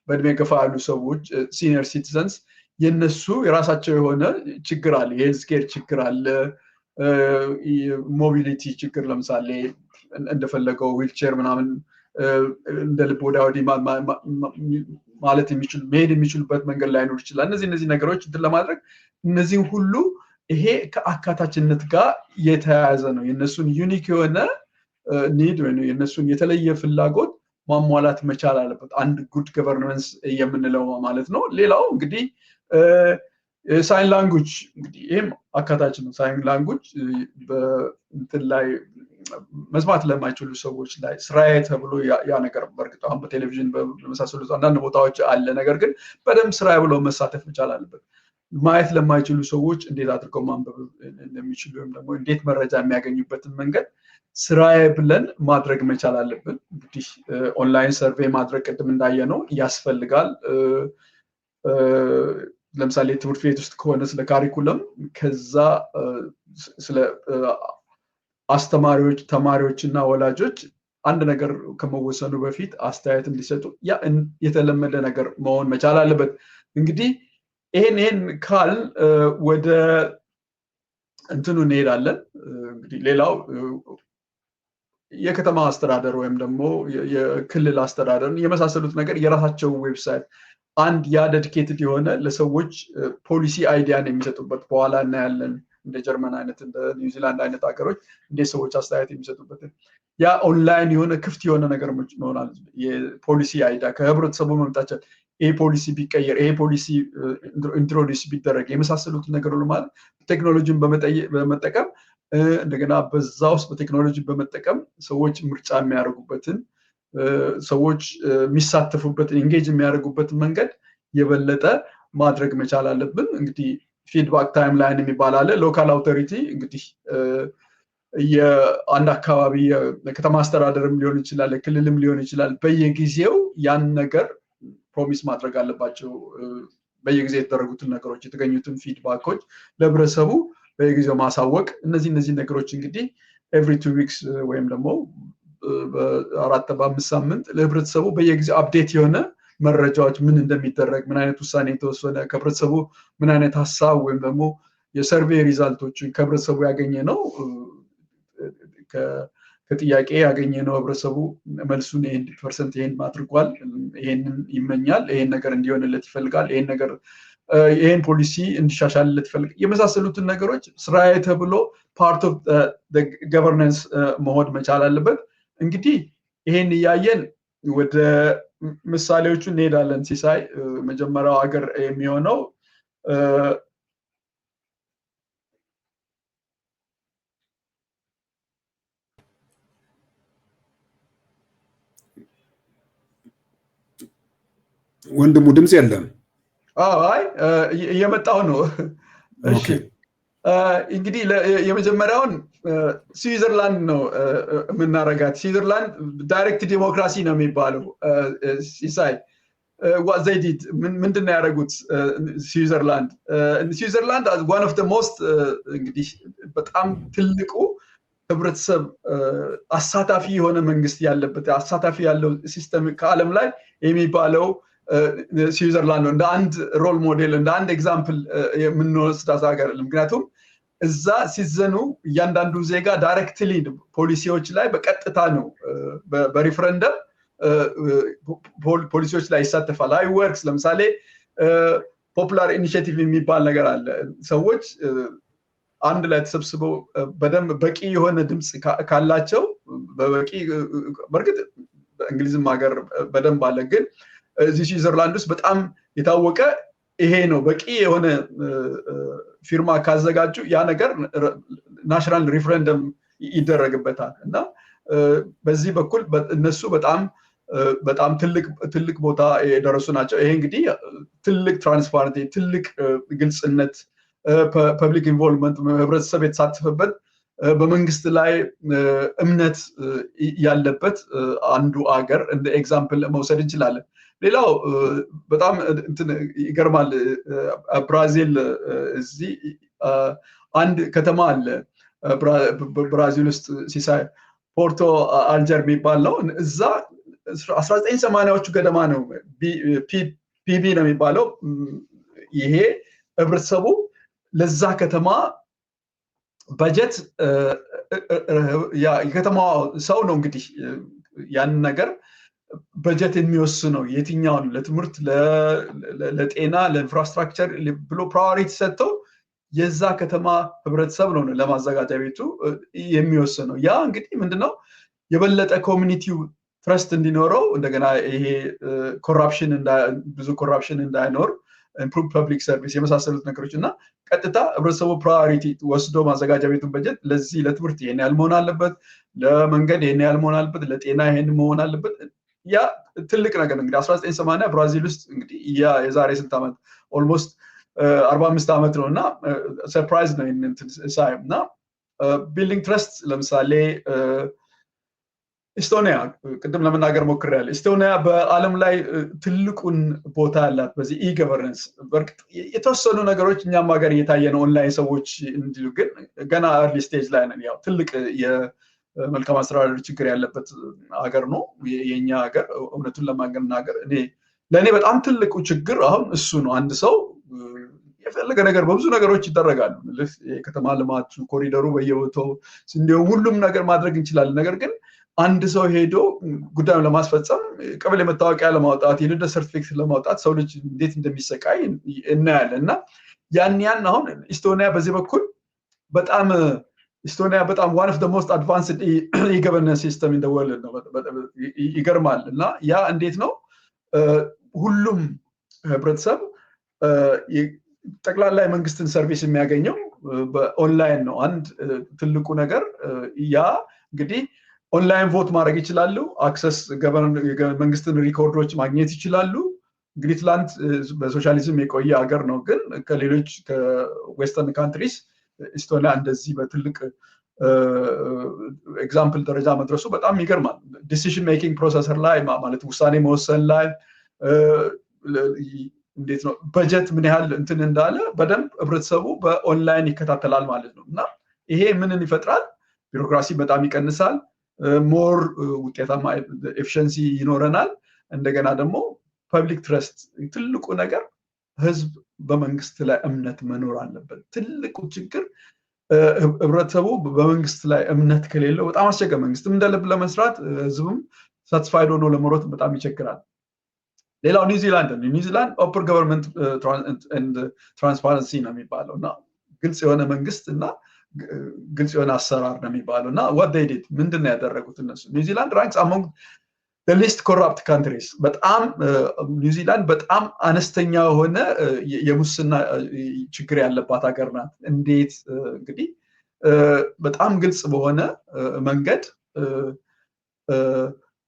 በእድሜ ገፋ ያሉ ሰዎች ሲኒየር ሲቲዘንስ የነሱ የራሳቸው የሆነ ችግር አለ። የሄልዝ ኬር ችግር አለ። ሞቢሊቲ ችግር ለምሳሌ እንደፈለገው ዊልቸር ምናምን እንደ ልብ ወዲያ ወዲህ ማለት የሚችሉ መሄድ የሚችሉበት መንገድ ላይኖር ይችላል። እነዚህ ነገሮች እንትን ለማድረግ እነዚህን ሁሉ ይሄ ከአካታችነት ጋር የተያያዘ ነው። የነሱን ዩኒክ የሆነ ኒድ ወይ የነሱን የተለየ ፍላጎት ማሟላት መቻል አለበት። አንድ ጉድ ገቨርናንስ የምንለው ማለት ነው። ሌላው እንግዲህ ሳይን ላንጉጅ እንግዲህ ይሄም አካታች ነው። ሳይን ላንጉጅ በእንትን ላይ መስማት ለማይችሉ ሰዎች ላይ ስራዬ ተብሎ ያ ነገር በእርግጥ አሁን በቴሌቪዥን በመሳሰሉት አንዳንድ ቦታዎች አለ። ነገር ግን በደንብ ስራዬ ብሎ መሳተፍ መቻል አለበት። ማየት ለማይችሉ ሰዎች እንዴት አድርገው ማንበብ እንደሚችሉ ወይም ደግሞ እንዴት መረጃ የሚያገኙበትን መንገድ ስራዬ ብለን ማድረግ መቻል አለብን። እንግዲህ ኦንላይን ሰርቬይ ማድረግ ቅድም እንዳየ ነው ያስፈልጋል። ለምሳሌ ትምህርት ቤት ውስጥ ከሆነ ስለ ካሪኩለም ከዛ ስለ አስተማሪዎች፣ ተማሪዎች እና ወላጆች አንድ ነገር ከመወሰኑ በፊት አስተያየት እንዲሰጡ ያ የተለመደ ነገር መሆን መቻል አለበት። እንግዲህ ይሄን ካል ወደ እንትኑ እንሄዳለን። እንግዲህ ሌላው የከተማ አስተዳደር ወይም ደግሞ የክልል አስተዳደርን የመሳሰሉት ነገር የራሳቸው ዌብሳይት አንድ ዴዲኬትድ የሆነ ለሰዎች ፖሊሲ አይዲያን የሚሰጡበት በኋላ እናያለን። እንደ ጀርመን አይነት እንደ ኒውዚላንድ አይነት ሀገሮች እንዴት ሰዎች አስተያየት የሚሰጡበት ያ ኦንላይን የሆነ ክፍት የሆነ ነገር ይሆናል። የፖሊሲ አይዲያ ከህብረተሰቡ መምጣቻል ይሄ ፖሊሲ ቢቀየር ይሄ ፖሊሲ ኢንትሮዲውስ ቢደረግ የመሳሰሉት ነገር ማለት ቴክኖሎጂን በመጠቀም እንደገና በዛ ውስጥ በቴክኖሎጂ በመጠቀም ሰዎች ምርጫ የሚያደርጉበትን ሰዎች የሚሳተፉበትን ኢንጌጅ የሚያደርጉበትን መንገድ የበለጠ ማድረግ መቻል አለብን። እንግዲህ ፊድባክ ታይም ላይን የሚባል አለ። ሎካል አውቶሪቲ እንግዲህ የአንድ አካባቢ የከተማ አስተዳደርም ሊሆን ይችላል፣ ክልልም ሊሆን ይችላል። በየጊዜው ያን ነገር ፕሮሚስ ማድረግ አለባቸው። በየጊዜው የተደረጉትን ነገሮች የተገኙትን ፊድባኮች ለህብረተሰቡ በየጊዜው ማሳወቅ። እነዚህ ነገሮች እንግዲህ ኤቭሪ 2 ዊክስ ወይም ደግሞ በ4 በ5 ሳምንት ለህብረተሰቡ በየጊዜው አፕዴት የሆነ መረጃዎች ምን እንደሚደረግ ምን አይነት ውሳኔ የተወሰነ ከህብረተሰቡ ምን አይነት ሀሳብ ወይም ደግሞ የሰርቬይ ሪዛልቶችን ከህብረተሰቡ ያገኘ ነው ከጥያቄ ያገኘ ነው ህብረተሰቡ መልሱን 100% ይሄን አድርጓል፣ ይሄንን ይመኛል፣ ይሄን ነገር እንዲሆንለት ይፈልጋል፣ ይሄን ፖሊሲ እንዲሻሻልለት ይፈልጋል የመሳሰሉትን ነገሮች ስራዬ ተብሎ ፓርት ኦፍ ገቨርናንስ መሆን መቻል አለበት። እንግዲህ ይሄን እያየን ወደ ምሳሌዎቹ እንሄዳለን። ሲሳይ መጀመሪያው ሀገር የሚሆነው ወንድሙ ድምጽ የለም። አይ እየመጣው ነው። እሺ እንግዲህ የመጀመሪያውን ስዊዘርላንድ ነው የምናረጋት። ስዊዘርላንድ ዳይሬክት ዲሞክራሲ ነው የሚባለው። ሲሳይ what they did ምንድነው ያደረጉት? ስዊዘርላንድ one of the most እንግዲህ በጣም ትልቁ ህብረተሰብ አሳታፊ የሆነ መንግስት ያለበት አሳታፊ ያለው ሲስተም ከዓለም ላይ የሚባለው ስዊዘርላንድ ነው። እንደ አንድ ሮል ሞዴል እንደ አንድ ኤግዛምፕል የምንወስዳት ሀገር። ምክንያቱም እዛ ሲዘኑ እያንዳንዱ ዜጋ ዳይሬክትሊ ፖሊሲዎች ላይ በቀጥታ ነው በሪፍረንደም ፖሊሲዎች ላይ ይሳተፋል። አይ ወርክስ ለምሳሌ ፖፑላር ኢኒሺየቲቭ የሚባል ነገር አለ። ሰዎች አንድ ላይ ተሰብስበው በደንብ በቂ የሆነ ድምፅ ካላቸው በበቂ በእርግጥ በእንግሊዝም ሀገር በደንብ አለ፣ ግን እዚህ ስዊዘርላንድ ውስጥ በጣም የታወቀ ይሄ ነው። በቂ የሆነ ፊርማ ካዘጋጁ ያ ነገር ናሽናል ሪፍረንደም ይደረግበታል እና በዚህ በኩል እነሱ በጣም ትልቅ ቦታ የደረሱ ናቸው። ይሄ እንግዲህ ትልቅ ትራንስፓረንሲ፣ ትልቅ ግልጽነት፣ ፐብሊክ ኢንቮልቭመንት፣ ህብረተሰብ የተሳተፈበት በመንግስት ላይ እምነት ያለበት አንዱ አገር እንደ ኤግዛምፕል መውሰድ እንችላለን። ሌላው በጣም ይገርማል። ብራዚል እዚህ አንድ ከተማ አለ ብራዚል ውስጥ ሲሳይ ፖርቶ አልጀር የሚባል ነው። እዛ 1980ዎቹ ገደማ ነው ፒቢ ነው የሚባለው። ይሄ ህብረተሰቡ ለዛ ከተማ በጀት የከተማው ሰው ነው እንግዲህ ያንን ነገር በጀት የሚወስነው የትኛውን ለትምህርት፣ ለጤና፣ ለኢንፍራስትራክቸር ብሎ ፕራዮሪቲ ሰጥተው የዛ ከተማ ህብረተሰብ ነው ለማዘጋጃ ቤቱ የሚወስነው። ያ እንግዲህ ምንድነው የበለጠ ኮሚኒቲው ትረስት እንዲኖረው እንደገና ይሄ ብዙ ኮራፕሽን እንዳይኖር ኢምፕሩቭ ፐብሊክ ሰርቪስ የመሳሰሉት ነገሮች እና ቀጥታ ህብረተሰቡ ፕራዮሪቲ ወስዶ ማዘጋጃ ቤቱን በጀት ለዚህ ለትምህርት ይሄን ያህል መሆን አለበት፣ ለመንገድ ይሄን ያህል መሆን አለበት፣ ለጤና ይሄን መሆን አለበት። ያ ትልቅ ነገር እንግዲህ 1980 ብራዚል ውስጥ እንግዲህ ያ የዛሬ ስንት ዓመት ኦልሞስት 45 ዓመት ነው እና ሰርፕራይዝ ነው ሳይ እና ቢልዲንግ ትረስት ለምሳሌ ኢስቶኒያ ቅድም ለመናገር ሞክሬያለሁ። ኢስቶኒያ በዓለም ላይ ትልቁን ቦታ ያላት በዚህ ኢገቨርነንስ። በእርግጥ የተወሰኑ ነገሮች እኛም ሀገር እየታየ ነው ኦንላይን ሰዎች እንዲሉ፣ ግን ገና ኤርሊ ስቴጅ ላይ ነን። ያው ትልቅ መልካም አስተዳደር ችግር ያለበት ሀገር ነው የኛ ሀገር። እውነቱን ለማገናገር ለእኔ በጣም ትልቁ ችግር አሁን እሱ ነው። አንድ ሰው የፈለገ ነገር በብዙ ነገሮች ይደረጋሉ። የከተማ ልማቱ ኮሪደሩ በየቦታው እንዲሁም ሁሉም ነገር ማድረግ እንችላለን። ነገር ግን አንድ ሰው ሄዶ ጉዳዩን ለማስፈጸም ቀበሌ መታወቂያ ለማውጣት የልደት ሰርቲፊኬት ለማውጣት ሰው ልጅ እንዴት እንደሚሰቃይ እናያለን። እና ያን አሁን ኢስቶኒያ በዚህ በኩል በጣም ኢስቶኒያ በጣም one of the most advanced e-governance system in the world ነው። ይገርማል። እና ያ እንዴት ነው ሁሉም ህብረተሰብ ጠቅላላ የመንግስትን ሰርቪስ የሚያገኘው በኦንላይን ነው። አንድ ትልቁ ነገር ያ እንግዲህ ኦንላይን ቮት ማድረግ ይችላሉ። አክሰስ መንግስትን ሪኮርዶች ማግኘት ይችላሉ። እንግዲህ ትላንት በሶሻሊዝም የቆየ ሀገር ነው፣ ግን ከሌሎች ከዌስተርን ካንትሪስ ኢስቶኒያ እንደዚህ በትልቅ ኤግዛምፕል ደረጃ መድረሱ በጣም ይገርማል። ዲሲዥን ሜኪንግ ፕሮሰሰር ላይ ማለት ውሳኔ መወሰን ላይ እንዴት ነው በጀት ምን ያህል እንትን እንዳለ በደንብ ህብረተሰቡ በኦንላይን ይከታተላል ማለት ነው። እና ይሄ ምንን ይፈጥራል? ቢሮክራሲ በጣም ይቀንሳል። ሞር ውጤታማ ኤፊሽንሲ ይኖረናል። እንደገና ደግሞ ፐብሊክ ትረስት ትልቁ ነገር ህዝብ በመንግስት ላይ እምነት መኖር አለበት። ትልቁ ችግር ህብረተሰቡ በመንግስት ላይ እምነት ከሌለው በጣም አስቸጋሪ፣ መንግስትም እንደልብ ለመስራት ህዝብም ሳትስፋይድ ሆኖ ለመሮጥ በጣም ይቸግራል። ሌላው ኒውዚላንድ ኦፕን ገቨርንመንት ኤንድ ትራንስፓረንሲ ነው የሚባለው እና ግልጽ የሆነ መንግስት እና ግልጽ የሆነ አሰራር ነው የሚባለው። እና what they did ምንድነው ያደረጉት እነሱ? ኒውዚላንድ ranks among the least corrupt countries። በጣም ኒውዚላንድ በጣም አነስተኛ የሆነ የሙስና ችግር ያለባት ሀገር ናት። እንዴት እንግዲህ በጣም ግልጽ በሆነ መንገድ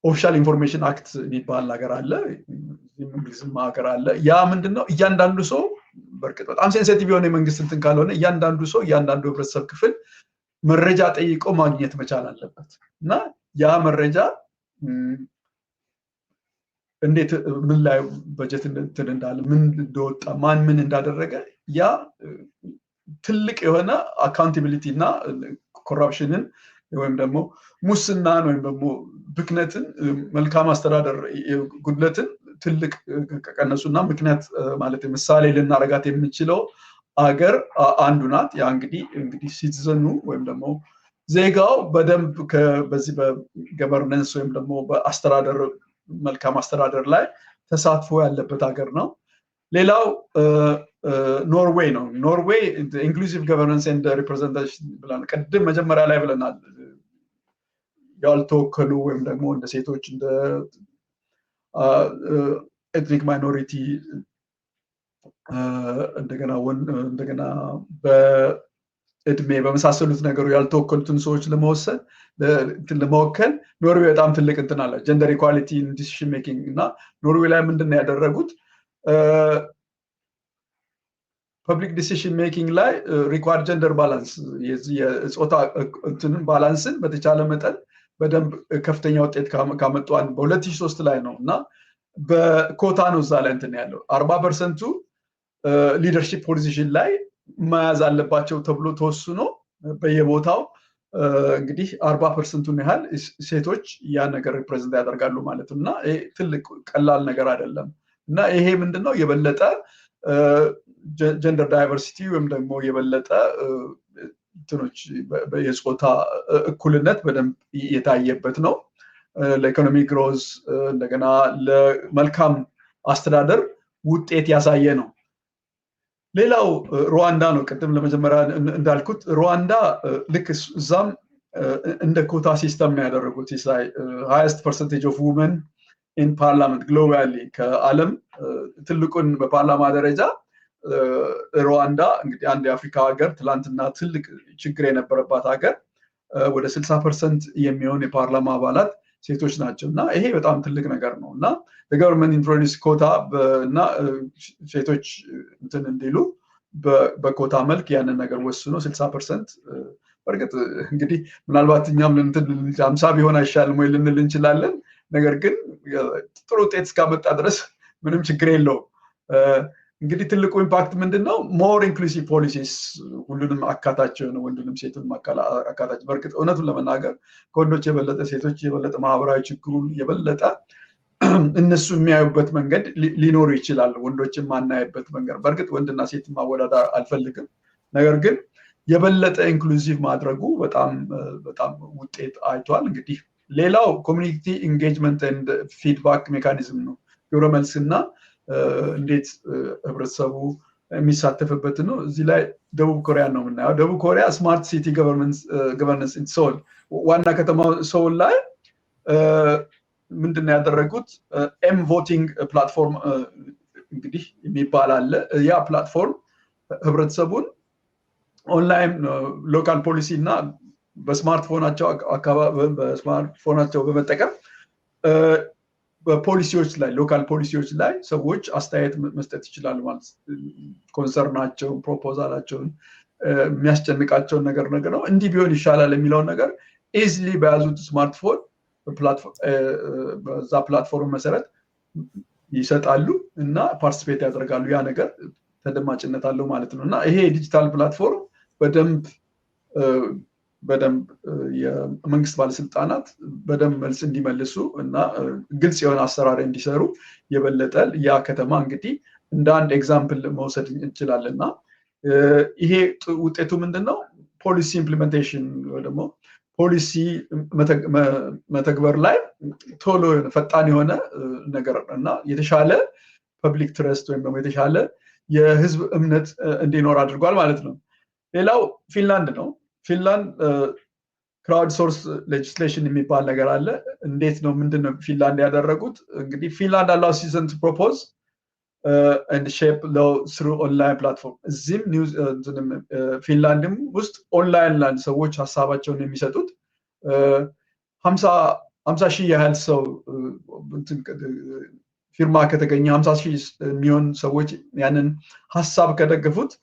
ኦፊሻል ኢንፎርሜሽን አክት የሚባል ነገር አለ፣ እንግሊዝም ሀገር አለ። ያ ምንድነው እያንዳንዱ ሰው በርግጥ በጣም ሴንሲቲቭ የሆነ የመንግስት እንትን ካልሆነ እያንዳንዱ ሰው እያንዳንዱ ህብረተሰብ ክፍል መረጃ ጠይቆ ማግኘት መቻል አለበት። እና ያ መረጃ እንዴት ምን ላይ በጀት እንትን እንዳለ ምን እንደወጣ ማን ምን እንዳደረገ ያ ትልቅ የሆነ አካውንታቢሊቲ እና ኮራፕሽንን ወይም ደግሞ ሙስናን ወይም ደግሞ ብክነትን መልካም አስተዳደር ጉድለትን ትልቅ ከቀነሱና ምክንያት ማለት ምሳሌ ልናረጋት የምንችለው አገር አንዱ ናት። ያ እንግዲህ ሲቲዘኑ ወይም ደግሞ ዜጋው በደንብ በዚህ በገቨርነንስ ወይም ደግሞ በአስተዳደር መልካም አስተዳደር ላይ ተሳትፎ ያለበት ሀገር ነው። ሌላው ኖርዌይ ነው። ኖርዌይ ኢንክሉሲቭ ገቨርነንስ ኤንድ ሪፕሬዘንቴሽን ብለን ቅድም መጀመሪያ ላይ ብለናል። ያልተወከሉ ወይም ደግሞ እንደ ሴቶች እንደ ኤትኒክ ማይኖሪቲ እንደገና በእድሜ በመሳሰሉት ነገሩ ያልተወከሉትን ሰዎች ለመወከል ኖርዌይ በጣም ትልቅ እንትን አለ። ጀንደር ኢኳሊቲ ዲሲሽን ሜኪንግ እና ኖርዌይ ላይ ምንድነው ያደረጉት? ፐብሊክ ዲሲሽን ሜኪንግ ላይ ሪኳርድ ጀንደር ባላንስ የጾታ እንትንን ባላንስን በተቻለ መጠን በደንብ ከፍተኛ ውጤት ካመጡ በ2003 ላይ ነው። እና በኮታ ነው እዛ ላይ እንትን ያለው 40% ሊደርሺፕ ፖዚሽን ላይ መያዝ አለባቸው ተብሎ ተወስኖ በየቦታው እንግዲህ 40%ን ያህል ሴቶች ያ ነገር ሪፕሬዘንት ያደርጋሉ ማለት ነው። እና ይሄ ትልቅ ቀላል ነገር አይደለም። እና ይሄ ምንድነው የበለጠ ጀንደር ዳይቨርሲቲ ወይም ደግሞ የበለጠ እንትኖች የጾታ እኩልነት በደንብ የታየበት ነው። ለኢኮኖሚ ግሮዝ እንደገና ለመልካም አስተዳደር ውጤት ያሳየ ነው። ሌላው ሩዋንዳ ነው። ቅድም ለመጀመሪያ እንዳልኩት ሩዋንዳ ልክ እዛም እንደ ኮታ ሲስተም ነው ያደረጉት። highest percentage of women in parliament globally ከዓለም ትልቁን በፓርላማ ደረጃ ሩዋንዳ እንግዲህ አንድ የአፍሪካ ሀገር ትላንትና ትልቅ ችግር የነበረባት ሀገር ወደ 60% የሚሆን የፓርላማ አባላት ሴቶች ናቸው። እና ይሄ በጣም ትልቅ ነገር ነው። እና የገቨርንመንት ኢንትሮዲዩስ ኮታ እና ሴቶች እንትን እንዲሉ በኮታ መልክ ያንን ነገር ወስኖ 60% በርግጥ እንግዲህ ምናልባት እኛም 50 ቢሆን አይሻልም ወይ ልንል እንችላለን። ነገር ግን ጥሩ ውጤት እስካመጣ ድረስ ምንም ችግር የለውም። እንግዲህ ትልቁ ኢምፓክት ምንድነው? ሞር ኢንክሉሲቭ ፖሊሲስ ሁሉንም አካታች ነው፣ ወንዱንም ሴቱንም አካታች። በእርግጥ እውነቱን ለመናገር ከወንዶች የበለጠ ሴቶች የበለጠ ማህበራዊ ችግሩን የበለጠ እነሱ የሚያዩበት መንገድ ሊኖሩ ይችላል፣ ወንዶችን ማናየበት መንገድ። በእርግጥ ወንድና ሴት ማወዳደር አልፈልግም፣ ነገር ግን የበለጠ ኢንክሉሲቭ ማድረጉ በጣም ውጤት አይቷል። እንግዲህ ሌላው ኮሚኒቲ ኢንጌጅመንት ኤንድ ፊድባክ ሜካኒዝም ነው። ግብረ መልስና እንዴት ህብረተሰቡ የሚሳተፍበት ነው። እዚህ ላይ ደቡብ ኮሪያ ነው የምናየው። ደቡብ ኮሪያ ስማርት ሲቲ ገቨርነንስ ኢን ሶል ዋና ከተማው ሶል ላይ ምንድነው ያደረጉት? ኤም ቮቲንግ ፕላትፎርም እንግዲህ የሚባል አለ። ያ ፕላትፎርም ህብረተሰቡን ኦንላይን ሎካል ፖሊሲ እና በስማርትፎናቸው በመጠቀም በፖሊሲዎች ላይ ሎካል ፖሊሲዎች ላይ ሰዎች አስተያየት መስጠት ይችላሉ ማለት ኮንሰርናቸውን፣ ፕሮፖዛላቸውን፣ የሚያስጨንቃቸውን ነገር ነው እንዲህ ቢሆን ይሻላል የሚለውን ነገር ኢዝሊ በያዙት ስማርትፎን በዛ ፕላትፎርም መሰረት ይሰጣሉ እና ፓርቲሲፔት ያደርጋሉ። ያ ነገር ተደማጭነት አለው ማለት ነው። እና ይሄ ዲጂታል ፕላትፎርም በደንብ የመንግስት ባለስልጣናት በደንብ መልስ እንዲመልሱ እና ግልጽ የሆነ አሰራር እንዲሰሩ የበለጠ ያ ከተማ እንግዲህ እንደ አንድ ኤግዛምፕል መውሰድ እንችላለን። እና ይሄ ውጤቱ ምንድነው? ፖሊሲ ኢምፕሊሜንቴሽን ወይ ደግሞ ፖሊሲ መተግበር ላይ ቶሎ ፈጣን የሆነ ነገር እና የተሻለ ፐብሊክ ትረስት ወይም ደግሞ የተሻለ የህዝብ እምነት እንዲኖር አድርጓል ማለት ነው። ሌላው ፊንላንድ ነው። ፊንላንድ ክራውድ ሶርስ ሌጅስሌሽን የሚባል ነገር አለ። እንዴት ነው ምንድነው ፊንላንድ ያደረጉት? እንግዲህ ፊንላንድ አላው ሲዘን ቱ ፕሮፖዝ and shape law through online platform። እዚህም ፊንላንድም ውስጥ ኦንላይን ላይ ሰዎች ሀሳባቸውን የሚሰጡት 50 ሺህ ያህል ሰው ፊርማ ከተገኘ 50 ሺህ የሚሆን ሰዎች ያንን ሀሳብ ከደገፉት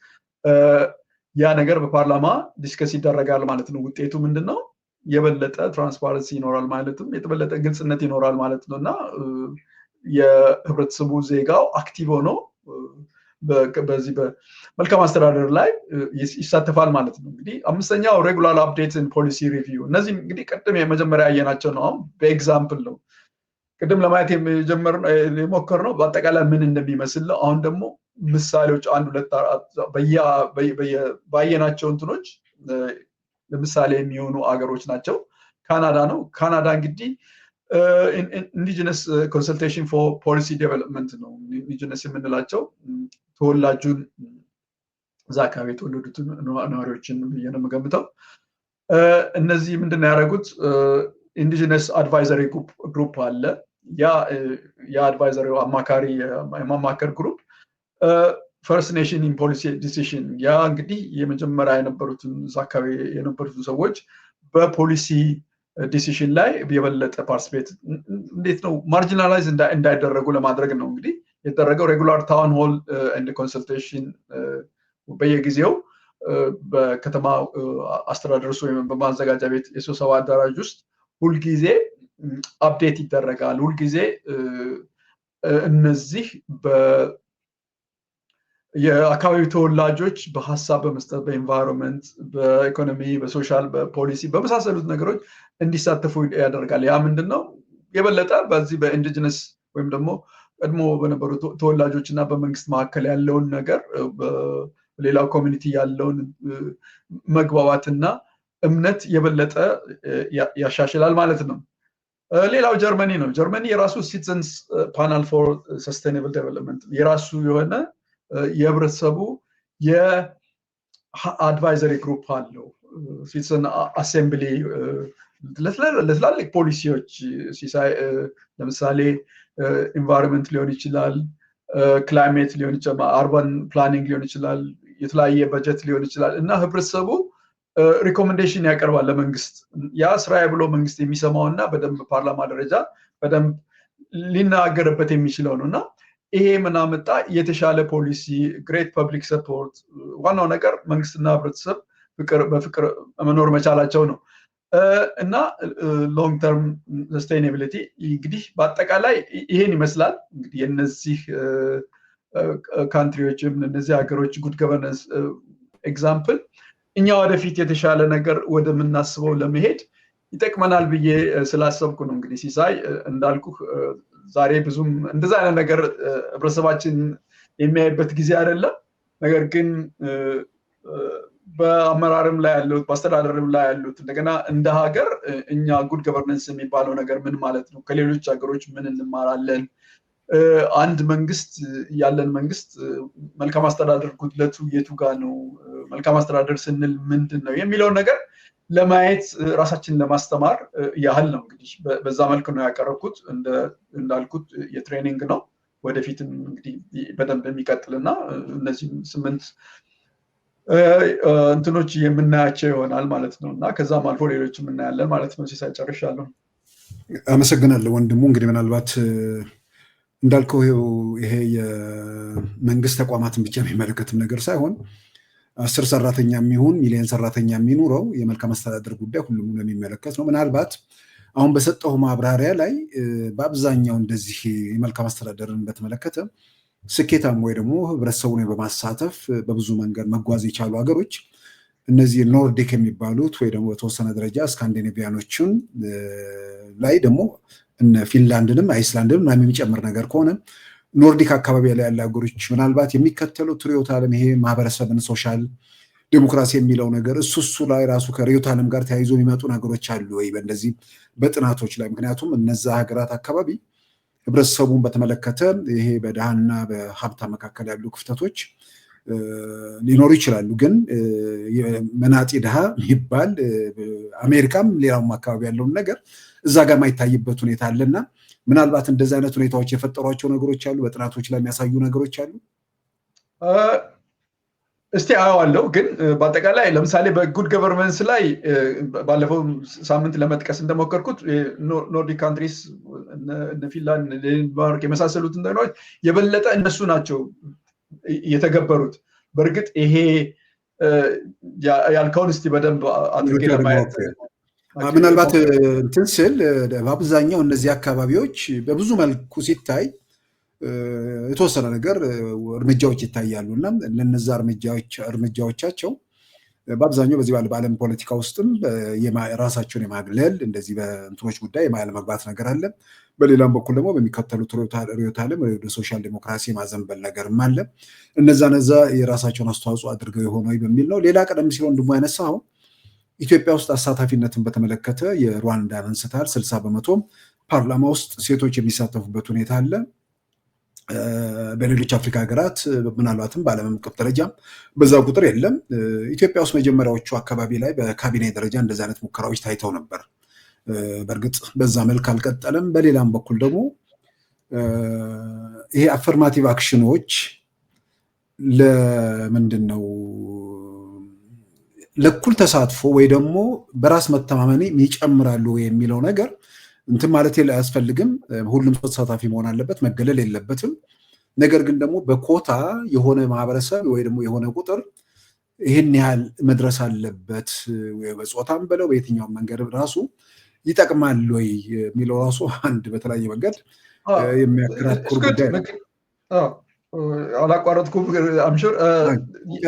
ያ ነገር በፓርላማ ዲስከስ ይደረጋል ማለት ነው። ውጤቱ ምንድነው? የበለጠ ትራንስፓረንሲ ይኖራል ማለትም የበለጠ ግልጽነት ይኖራል ማለት ነው እና የህብረተሰቡ ዜጋው አክቲቭ ሆኖ በዚህ በመልካም አስተዳደር ላይ ይሳተፋል ማለት ነው። እንግዲህ አምስተኛው ሬጉላር አፕዴትስ ኤንድ ፖሊሲ ሪቪው። እነዚህ እንግዲህ ቅድም የመጀመሪያ ያየናቸው ነው። አሁን በኤግዛምፕል ነው ቅድም ለማየት የሞከርነው በአጠቃላይ ምን እንደሚመስል ነው። አሁን ደግሞ ምሳሌዎች 1 2 4 ባየናቸው እንትኖች ለምሳሌ የሚሆኑ አገሮች ናቸው። ካናዳ ነው። ካናዳ እንግዲህ ኢንዲጂነስ ኮንሰልቴሽን ፎር ፖሊሲ ዴቨሎፕመንት ነው። ኢንዲጂነስ የምንላቸው ተወላጁን እዛ አካባቢ የተወለዱትን ነዋሪዎችን ብዬ ነው የምገምተው። እነዚህ ምንድነው ያደረጉት? ኢንዲጂነስ አድቫይዘሪ ግሩፕ አለ። ያ የአድቫይዘሪ አማካሪ የማማከር ግሩፕ ፈርስት ኔሽን ኢን ፖሊሲ ዲሲሽን፣ ያ እንግዲህ የመጀመሪያ የነበሩትን እዛ አካባቢ የነበሩትን ሰዎች በፖሊሲ ዲሲሽን ላይ የበለጠ ፓርቲሲፔት እንዴት ነው ማርጂናላይዝ እንዳይደረጉ ለማድረግ ነው እንግዲህ የተደረገው። ሬጉላር ታውን ሆል ኤንድ ኮንሰልቴሽን በየጊዜው በከተማ አስተዳደር ወይም በማዘጋጃ ቤት የስብሰባ አዳራሽ ውስጥ ሁልጊዜ አፕዴት ይደረጋል። ሁልጊዜ እነዚህ የአካባቢው ተወላጆች በሀሳብ በመስጠት በኢንቫይሮንመንት፣ በኢኮኖሚ፣ በሶሻል፣ በፖሊሲ በመሳሰሉት ነገሮች እንዲሳተፉ ያደርጋል። ያ ምንድነው የበለጠ በዚህ በኢንዲጂነስ ወይም ደግሞ ቀድሞ በነበሩ ተወላጆች እና በመንግስት መካከል ያለውን ነገር በሌላው ኮሚኒቲ ያለውን መግባባትና እምነት የበለጠ ያሻሽላል ማለት ነው። ሌላው ጀርመኒ ነው። ጀርመኒ የራሱ ሲቲዘንስ ፓናል ፎር ሰስቴናብል ዴቨሎፕመንት የራሱ የሆነ የህብረተሰቡ የአድቫይዘሪ ግሩፕ አለው። ሲቲዘን አሴምብሊ ለትላልቅ ፖሊሲዎች ለምሳሌ ኢንቫይሮንመንት ሊሆን ይችላል፣ ክላይሜት ሊሆን ይችላል፣ አርባን ፕላኒንግ ሊሆን ይችላል፣ የተለያየ በጀት ሊሆን ይችላል እና ህብረተሰቡ ሪኮሜንዴሽን ያቀርባል ለመንግስት። ያ ስራዬ ብሎ መንግስት የሚሰማው እና በደንብ ፓርላማ ደረጃ በደንብ ሊናገርበት የሚችለው ነው እና ይሄ ምን አመጣ? የተሻለ ፖሊሲ፣ ግሬት ፐብሊክ ሰፖርት። ዋናው ነገር መንግስትና ህብረተሰብ በፍቅር መኖር መቻላቸው ነው እና ሎንግ ተርም ሰስቴይናቢሊቲ እንግዲህ በአጠቃላይ ይሄን ይመስላል። እንግዲህ የነዚህ ካንትሪዎችም እነዚህ ሀገሮች ጉድ ገቨርነንስ ኤግዛምፕል እኛ ወደፊት የተሻለ ነገር ወደምናስበው ለመሄድ ይጠቅመናል ብዬ ስላሰብኩ ነው። እንግዲህ ሲሳይ እንዳልኩ ዛሬ ብዙም እንደዛ አይነት ነገር ህብረተሰባችን የሚያይበት ጊዜ አይደለም። ነገር ግን በአመራርም ላይ ያሉት በአስተዳደርም ላይ ያሉት እንደገና እንደ ሀገር እኛ ጉድ ገቨርነንስ የሚባለው ነገር ምን ማለት ነው፣ ከሌሎች ሀገሮች ምን እንማራለን፣ አንድ መንግስት ያለን መንግስት መልካም አስተዳደር ጉድለቱ የቱ ጋር ነው፣ መልካም አስተዳደር ስንል ምንድን ነው የሚለውን ነገር ለማየት ራሳችንን ለማስተማር ያህል ነው። እንግዲህ በዛ መልክ ነው ያቀረብኩት። እንዳልኩት የትሬኒንግ ነው። ወደፊትም እንግዲህ በደንብ የሚቀጥልና እነዚህ 8 እንትኖች የምናያቸው ይሆናል ማለት ነው እና ከዛም አልፎ ሌሎች የምናያለን ማለት ነው። ሲሳይ ጨርሻለሁ። አመሰግናለሁ ወንድሙ። እንግዲህ ምናልባት እንዳልከው ይሄ የመንግስት ተቋማትን ብቻ የሚመለከትም ነገር ሳይሆን 10 ሰራተኛ የሚሆን ሚሊዮን ሰራተኛ የሚኖረው የመልካም አስተዳደር ጉዳይ ሁሉም የሚመለከት ነው። ምናልባት አሁን በሰጠው ማብራሪያ ላይ በአብዛኛው እንደዚህ የመልካም አስተዳደርን በተመለከተ ስኬታም ወይ ደግሞ ህብረተሰቡን በማሳተፍ በብዙ መንገድ መጓዝ የቻሉ ሀገሮች እነዚህ ኖርዲክ የሚባሉት ወይ ደግሞ በተወሰነ ደረጃ ስካንዲኔቪያኖችን ላይ ደግሞ እነ ፊንላንድንም አይስላንድንም የሚጨምር ነገር ከሆነ ኖርዲክ አካባቢ ላይ ያሉ ሀገሮች ምናልባት የሚከተሉት ርዕዮተ ዓለም ይሄ ማህበረሰብን ሶሻል ዲሞክራሲ የሚለው ነገር እሱ ላይ ራሱ ከርዕዮተ ዓለም ጋር ተያይዞ የሚመጡ ነገሮች አሉ ወይ በእንደዚህ በጥናቶች ላይ? ምክንያቱም እነዛ ሀገራት አካባቢ ህብረተሰቡን በተመለከተ ይሄ በድሃና በሀብታም መካከል ያሉ ክፍተቶች ሊኖሩ ይችላሉ። ግን መናጢ ድሃ የሚባል አሜሪካም ሌላውም አካባቢ ያለውን ነገር እዛ ጋር ማይታይበት ሁኔታ አለና ምናልባት እንደዚህ አይነት ሁኔታዎች የፈጠሯቸው ነገሮች አሉ፣ በጥናቶች ላይ የሚያሳዩ ነገሮች አሉ። እስቲ አየዋለሁ። ግን በአጠቃላይ ለምሳሌ በጉድ ገቨርንመንስ ላይ ባለፈው ሳምንት ለመጥቀስ እንደሞከርኩት ኖርዲክ ካንትሪስ እነ ፊንላንድ፣ ዴንማርክ የመሳሰሉት ነገሮች የበለጠ እነሱ ናቸው የተገበሩት። በእርግጥ ይሄ ያልከውን እስቲ በደንብ አድርጌ ለማየት ምናልባት እንትን ስል በአብዛኛው እነዚህ አካባቢዎች በብዙ መልኩ ሲታይ የተወሰነ ነገር እርምጃዎች ይታያሉ እና ለነዛ እርምጃዎቻቸው በአብዛኛው በዚህ በዓለም ፖለቲካ ውስጥም ራሳቸውን የማግለል እንደዚህ በእንትኖች ጉዳይ የማለመግባት ነገር አለ። በሌላም በኩል ደግሞ በሚከተሉት ርዕዮተ ዓለም ወደ ሶሻል ዲሞክራሲ የማዘንበል ነገርም አለ። እነዛ የራሳቸውን አስተዋጽኦ አድርገው የሆነ በሚል ነው። ሌላ ቀደም ሲል ወንድሙ ያነሳው ኢትዮጵያ ውስጥ አሳታፊነትን በተመለከተ የሩዋንዳን አንስታል። 60% ፓርላማ ውስጥ ሴቶች የሚሳተፉበት ሁኔታ አለ። በሌሎች አፍሪካ ሀገራት ምናልባትም በዓለም አቀፍ ደረጃ በዛ ቁጥር የለም። ኢትዮጵያ ውስጥ መጀመሪያዎቹ አካባቢ ላይ በካቢኔ ደረጃ እንደዚህ አይነት ሙከራዎች ታይተው ነበር። በእርግጥ በዛ መልክ አልቀጠለም። በሌላም በኩል ደግሞ ይሄ አፈርማቲቭ አክሽኖች ለምንድን ነው ለእኩል ተሳትፎ ወይ ደግሞ በራስ መተማመን ይጨምራሉ የሚለው ነገር እንትን ማለት አያስፈልግም። ሁሉም ሰው ተሳታፊ መሆን አለበት፣ መገለል የለበትም። ነገር ግን ደግሞ በኮታ የሆነ ማህበረሰብ ወይ ደግሞ የሆነ ቁጥር ይህን ያህል መድረስ አለበት በጾታም በለው በየትኛውም መንገድ ራሱ ይጠቅማል ወይ የሚለው ራሱ አንድ በተለያየ መንገድ የሚያከራክሩ ጉዳይ ነው። አላቋረጥኩም። አምሹር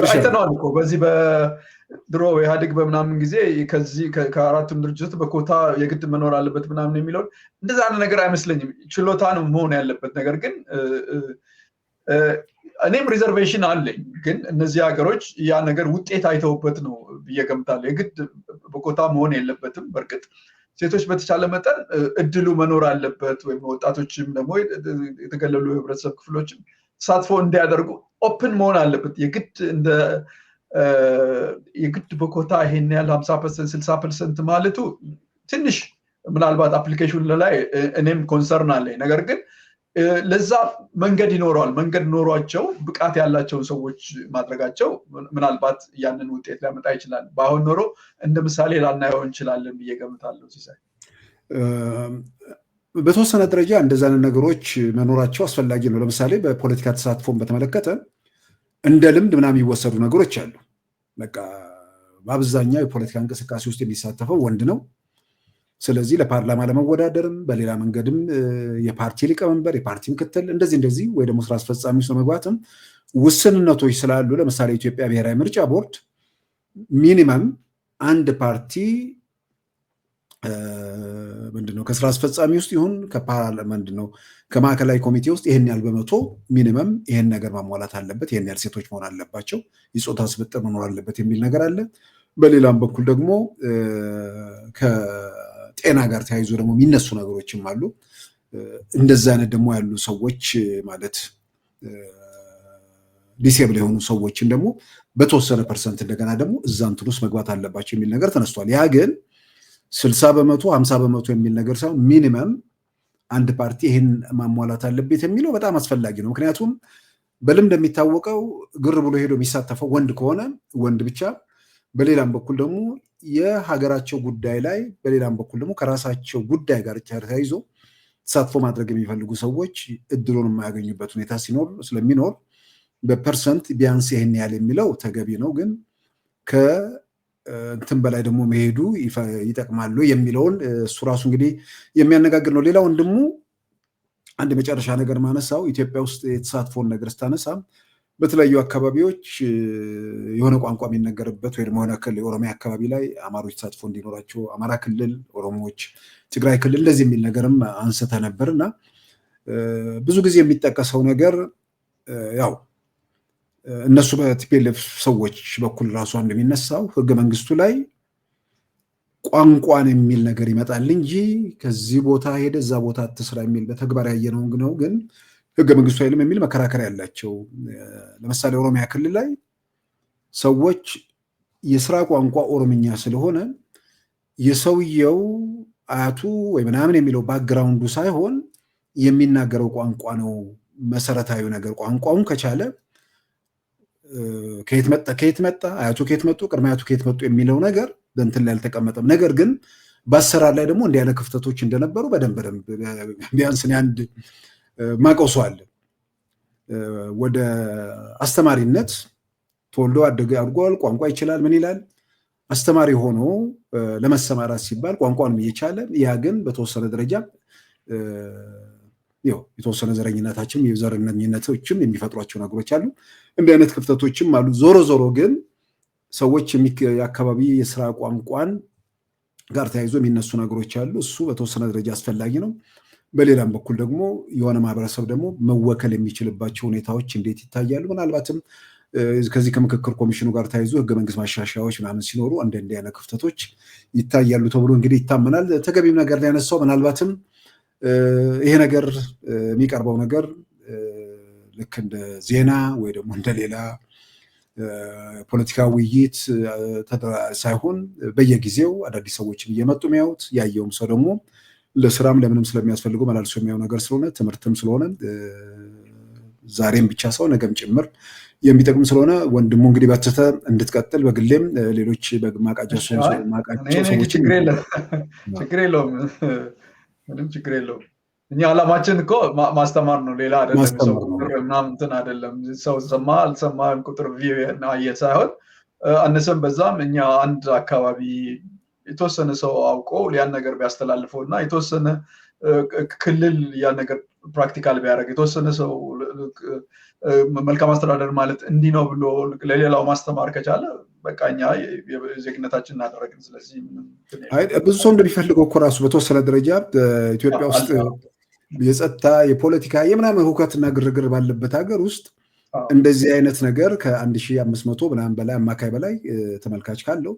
አይተነዋል እኮ በዚህ በድሮ ኢህአዴግ በምናምን ጊዜ ከዚህ ከአራቱም ድርጅት በኮታ የግድ መኖር አለበት ምናምን የሚለውን እንደዛ ነገር አይመስለኝም። ችሎታ ነው መሆን ያለበት። ነገር ግን እኔም ሪዘርቬሽን አለኝ። ግን እነዚህ ሀገሮች ያ ነገር ውጤት አይተውበት ነው ብዬ ገምታለሁ። የግድ በኮታ መሆን የለበትም። በእርግጥ ሴቶች በተቻለ መጠን እድሉ መኖር አለበት፣ ወይም ወጣቶችም ደግሞ የተገለሉ የህብረተሰብ ክፍሎችም ተሳትፎ እንዲያደርጉ ኦፕን መሆን አለበት። የግድ በኮታ ይሄን ያህል 50% 60% ማለቱ ትንሽ ምናልባት አፕሊኬሽን ላይ እኔም ኮንሰርን አለኝ። ነገር ግን ለዛ መንገድ ይኖረዋል። መንገድ ኖሯቸው ብቃት ያላቸውን ሰዎች ማድረጋቸው ምናልባት ያንን ውጤት ሊያመጣ ይችላል። በአሁን ኖሮ እንደ ምሳሌ ላናየው እንችላለን ብዬ ገምታለሁ። ሲሳይ በተወሰነ ደረጃ እንደዛ ነገሮች መኖራቸው አስፈላጊ ነው። ለምሳሌ በፖለቲካ ተሳትፎን በተመለከተ እንደ ልምድ ምናምን የሚወሰዱ ነገሮች አሉ። በቃ በአብዛኛው የፖለቲካ እንቅስቃሴ ውስጥ የሚሳተፈው ወንድ ነው። ስለዚህ ለፓርላማ ለመወዳደርም በሌላ መንገድም የፓርቲ ሊቀመንበር የፓርቲ ምክትል እንደዚህ ወይ ደግሞ ስራ አስፈጻሚ ውስጥ ለመግባትም ውስንነቶች ስላሉ ለምሳሌ ኢትዮጵያ ብሔራዊ ምርጫ ቦርድ ሚኒመም አንድ ፓርቲ ምንድነው ከስራ አስፈጻሚ ውስጥ ይሁን ከፓርላመንት ነው ከማዕከላዊ ኮሚቴ ውስጥ ይሄን ያህል በመቶ ሚኒመም ይሄን ነገር ማሟላት አለበት፣ ይሄን ያህል ሴቶች መሆን አለባቸው፣ የጾታ ስብጥር መኖር አለበት የሚል ነገር አለ። በሌላም በኩል ደግሞ ከጤና ጋር ተያይዞ ደግሞ የሚነሱ ነገሮችም አሉ። እንደዛ አይነት ደግሞ ያሉ ሰዎች ማለት ዲሴብል የሆኑ ሰዎችን ደግሞ በተወሰነ ፐርሰንት እንደገና ደግሞ እዛ እንትን ውስጥ መግባት አለባቸው የሚል ነገር ተነስቷል። ያ ግን 60 በመቶ 50 በመቶ የሚል ነገር ሳይሆን ሚኒመም አንድ ፓርቲ ይህን ማሟላት አለበት የሚለው በጣም አስፈላጊ ነው። ምክንያቱም በልምድ የሚታወቀው ግር ብሎ ሄዶ የሚሳተፈው ወንድ ከሆነ ወንድ ብቻ፣ በሌላም በኩል ደግሞ የሀገራቸው ጉዳይ ላይ፣ በሌላም በኩል ደግሞ ከራሳቸው ጉዳይ ጋር ተያይዞ ተሳትፎ ማድረግ የሚፈልጉ ሰዎች እድሉን የማያገኙበት ሁኔታ ስለሚኖር በፐርሰንት ቢያንስ ይህን ያህል የሚለው ተገቢ ነው። ግን ከእንትን በላይ ደግሞ መሄዱ ይጠቅማሉ የሚለውን እሱ ራሱ እንግዲህ የሚያነጋግር ነው። ሌላው ወንድሙ አንድ መጨረሻ ነገር ማነሳው ኢትዮጵያ ውስጥ የተሳትፎን ነገር ስታነሳ በተለያዩ አካባቢዎች የሆነ ቋንቋ የሚነገርበት ወይ ደግሞ የሆነ ክልል የኦሮሚያ አካባቢ ላይ አማሮች ተሳትፎ እንዲኖራቸው፣ አማራ ክልል ኦሮሞዎች፣ ትግራይ ክልል እንደዚህ የሚል ነገርም አንስተ ነበር እና ብዙ ጊዜ የሚጠቀሰው ነገር ያው እነሱ በቲፒኤልኤፍ ሰዎች በኩል ራሱ እንደሚነሳው ህገ መንግስቱ ላይ ቋንቋን የሚል ነገር ይመጣል እንጂ ከዚህ ቦታ ሄደ እዛ ቦታ አትስራ የሚል በተግባር ያየነው ነው። ግን ህገ መንግስቱ አይልም የሚል መከራከሪያ ያላቸው። ለምሳሌ ኦሮሚያ ክልል ላይ ሰዎች የስራ ቋንቋ ኦሮምኛ ስለሆነ የሰውየው አያቱ ወይ ምናምን የሚለው ባክግራውንዱ ሳይሆን የሚናገረው ቋንቋ ነው መሰረታዊ ነገር። ቋንቋውን ከቻለ ከየት መጣ አያቱ ከየት መጡ ቅድመ አያቱ ከየት መጡ የሚለው ነገር በእንትን ላይ አልተቀመጠም። ነገር ግን በአሰራር ላይ ደግሞ እንዲህ አይነት ክፍተቶች እንደነበሩ በደንብ ቢያንስ አንድ ማቀው ሰው አለ። ወደ አስተማሪነት ተወልዶ አድጓል፣ ቋንቋ ይችላል፣ ምን ይላል። አስተማሪ ሆኖ ለመሰማራት ሲባል ቋንቋንም እየቻለ ያ ግን በተወሰነ ደረጃ የተወሰነ ዘረኝነታችም የዘረኝነቶችም የሚፈጥሯቸው ነገሮች አሉ። እንዲህ አይነት ክፍተቶችም አሉ። ዞሮ ግን ሰዎች የአካባቢ የስራ ቋንቋን ጋር ተያይዞ የሚነሱ ነገሮች አሉ። እሱ በተወሰነ ደረጃ አስፈላጊ ነው። በሌላም በኩል ደግሞ የሆነ ማህበረሰብ ደግሞ መወከል የሚችልባቸው ሁኔታዎች እንዴት ይታያሉ? ምናልባትም ከዚህ ከምክክር ኮሚሽኑ ጋር ተያይዞ ህገ መንግስት ማሻሻያዎች ምናምን ሲኖሩ እንዲህ አይነት ክፍተቶች ይታያሉ ተብሎ እንግዲህ ይታመናል። ተገቢም ነገር ላይ ያነሳው ምናልባትም ይሄ ነገር የሚቀርበው ነገር ልክ እንደ ዜና ወይ ደግሞ እንደሌላ ፖለቲካ ውይይት ሳይሆን በየጊዜው አዳዲስ ሰዎችን እየመጡ የሚያዩት ያየውም ሰው ደግሞ ለስራም ለምንም ስለሚያስፈልገው መላልሶ የሚያው ነገር ስለሆነ ትምህርትም ስለሆነ ዛሬም ብቻ ሰው ነገም ጭምር የሚጠቅም ስለሆነ ወንድሙ እንግዲህ በተተ እንድትቀጥል በግሌም ሌሎች በማቃቸው ሰዎች ችግር የለውም ምንም ችግር የለውም። እኛ ዓላማችን እኮ ማስተማር ነው፣ ሌላ አይደለም። ሰው ቁጥር ምናምን እንትን አይደለም። ሰው ሰማ አልሰማ ቁጥር አየ ሳይሆን አነሰም በዛም እኛ አንድ አካባቢ የተወሰነ ሰው አውቆ ያን ነገር ቢያስተላልፈው እና የተወሰነ ክልል ያን ነገር ፕራክቲካል ቢያደርግ የተወሰነ ሰው መልካም አስተዳደር ማለት እንዲህ ነው ብሎ ለሌላው ማስተማር ከቻለ በቃ እኛ ዜግነታችን እናደረግን። ስለዚህ ብዙ ሰው እንደሚፈልገው እኮ ራሱ በተወሰነ ደረጃ ኢትዮጵያ ውስጥ የጸጥታ የፖለቲካ የምናምን ሁከትና ግርግር ባለበት ሀገር ውስጥ እንደዚህ አይነት ነገር ከ1500 ምናምን በላይ አማካይ በላይ ተመልካች ካለው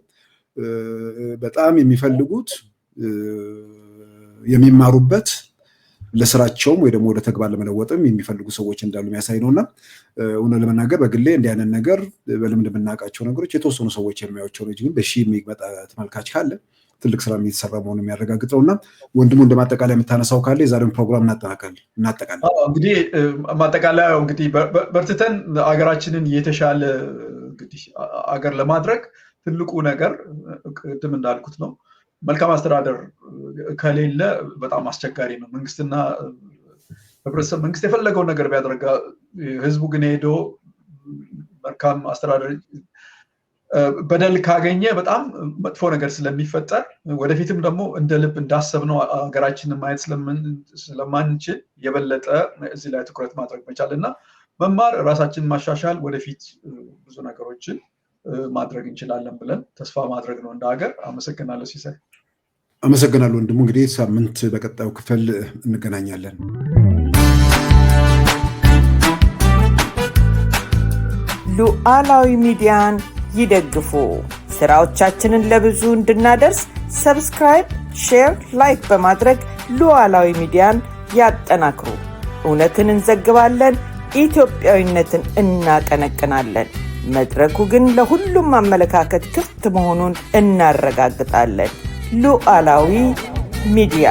በጣም የሚፈልጉት የሚማሩበት ለስራቸውም ወይ ደግሞ ወደ ተግባር ለመለወጥም የሚፈልጉ ሰዎች እንዳሉ የሚያሳይ ነውና እውነት ለመናገር በግሌ እንዲህ አይነት ነገር በልምድ የምናውቃቸው ነገሮች የተወሰኑ ሰዎች የሚያዩቸው ነው። ግን በሺህ የሚመጣ ተመልካች ካለ ትልቅ ስራ እየተሰራ መሆኑን የሚያረጋግጥ ነውና ወንድሙ እንደማጠቃለያ የምታነሳው ካለ የዛሬውን ፕሮግራም እናጠቃለን። እንግዲህ ማጠቃለያው እንግዲህ በርትተን አገራችንን የተሻለ እንግዲህ አገር ለማድረግ ትልቁ ነገር ቅድም እንዳልኩት ነው። መልካም አስተዳደር ከሌለ በጣም አስቸጋሪ ነው። መንግስትና ህብረተሰብ መንግስት የፈለገውን ነገር ቢያደርጋ ህዝቡ ግን ሄዶ መልካም አስተዳደር በደል ካገኘ በጣም መጥፎ ነገር ስለሚፈጠር ወደፊትም ደግሞ እንደ ልብ እንዳሰብነው ሀገራችንን ማየት ስለማንችል የበለጠ እዚህ ላይ ትኩረት ማድረግ መቻልና መማር ራሳችንን ማሻሻል ወደፊት ብዙ ነገሮችን ማድረግ እንችላለን ብለን ተስፋ ማድረግ ነው እንደ ሀገር። አመሰግናለሁ ሲሳይ። አመሰግናለሁ ወንድሙ። እንግዲህ ሳምንት በቀጣዩ ክፍል እንገናኛለን። ሉዓላዊ ሚዲያን ይደግፉ። ስራዎቻችንን ለብዙ እንድናደርስ ሰብስክራይብ፣ ሼር፣ ላይክ በማድረግ ሉዓላዊ ሚዲያን ያጠናክሩ። እውነትን እንዘግባለን፣ ኢትዮጵያዊነትን እናቀነቅናለን። መድረኩ ግን ለሁሉም አመለካከት ክፍት መሆኑን እናረጋግጣለን። ሉዓላዊ ሚዲያ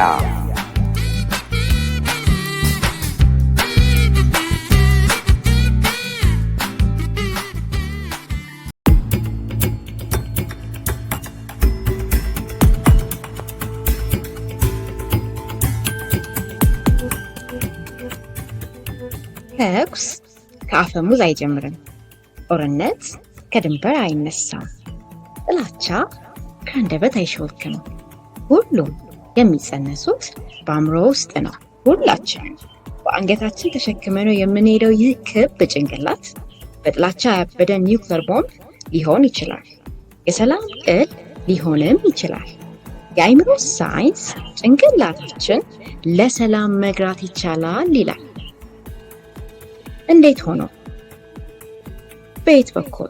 ተኩስ ከአፈሙዝ አይጀምርም። ጦርነት ከድንበር አይነሳም። ጥላቻ ከአንደበት አይሾልክም። ሁሉም የሚጸነሱት በአእምሮ ውስጥ ነው። ሁላችንም በአንገታችን ተሸክመነው የምንሄደው ይህ ክብ ጭንቅላት በጥላቻ ያበደ ኒውክለር ቦምብ ሊሆን ይችላል። የሰላም ቅል ሊሆንም ይችላል። የአእምሮ ሳይንስ ጭንቅላታችን ለሰላም መግራት ይቻላል ይላል። እንዴት ሆኖ? በየት በኩል?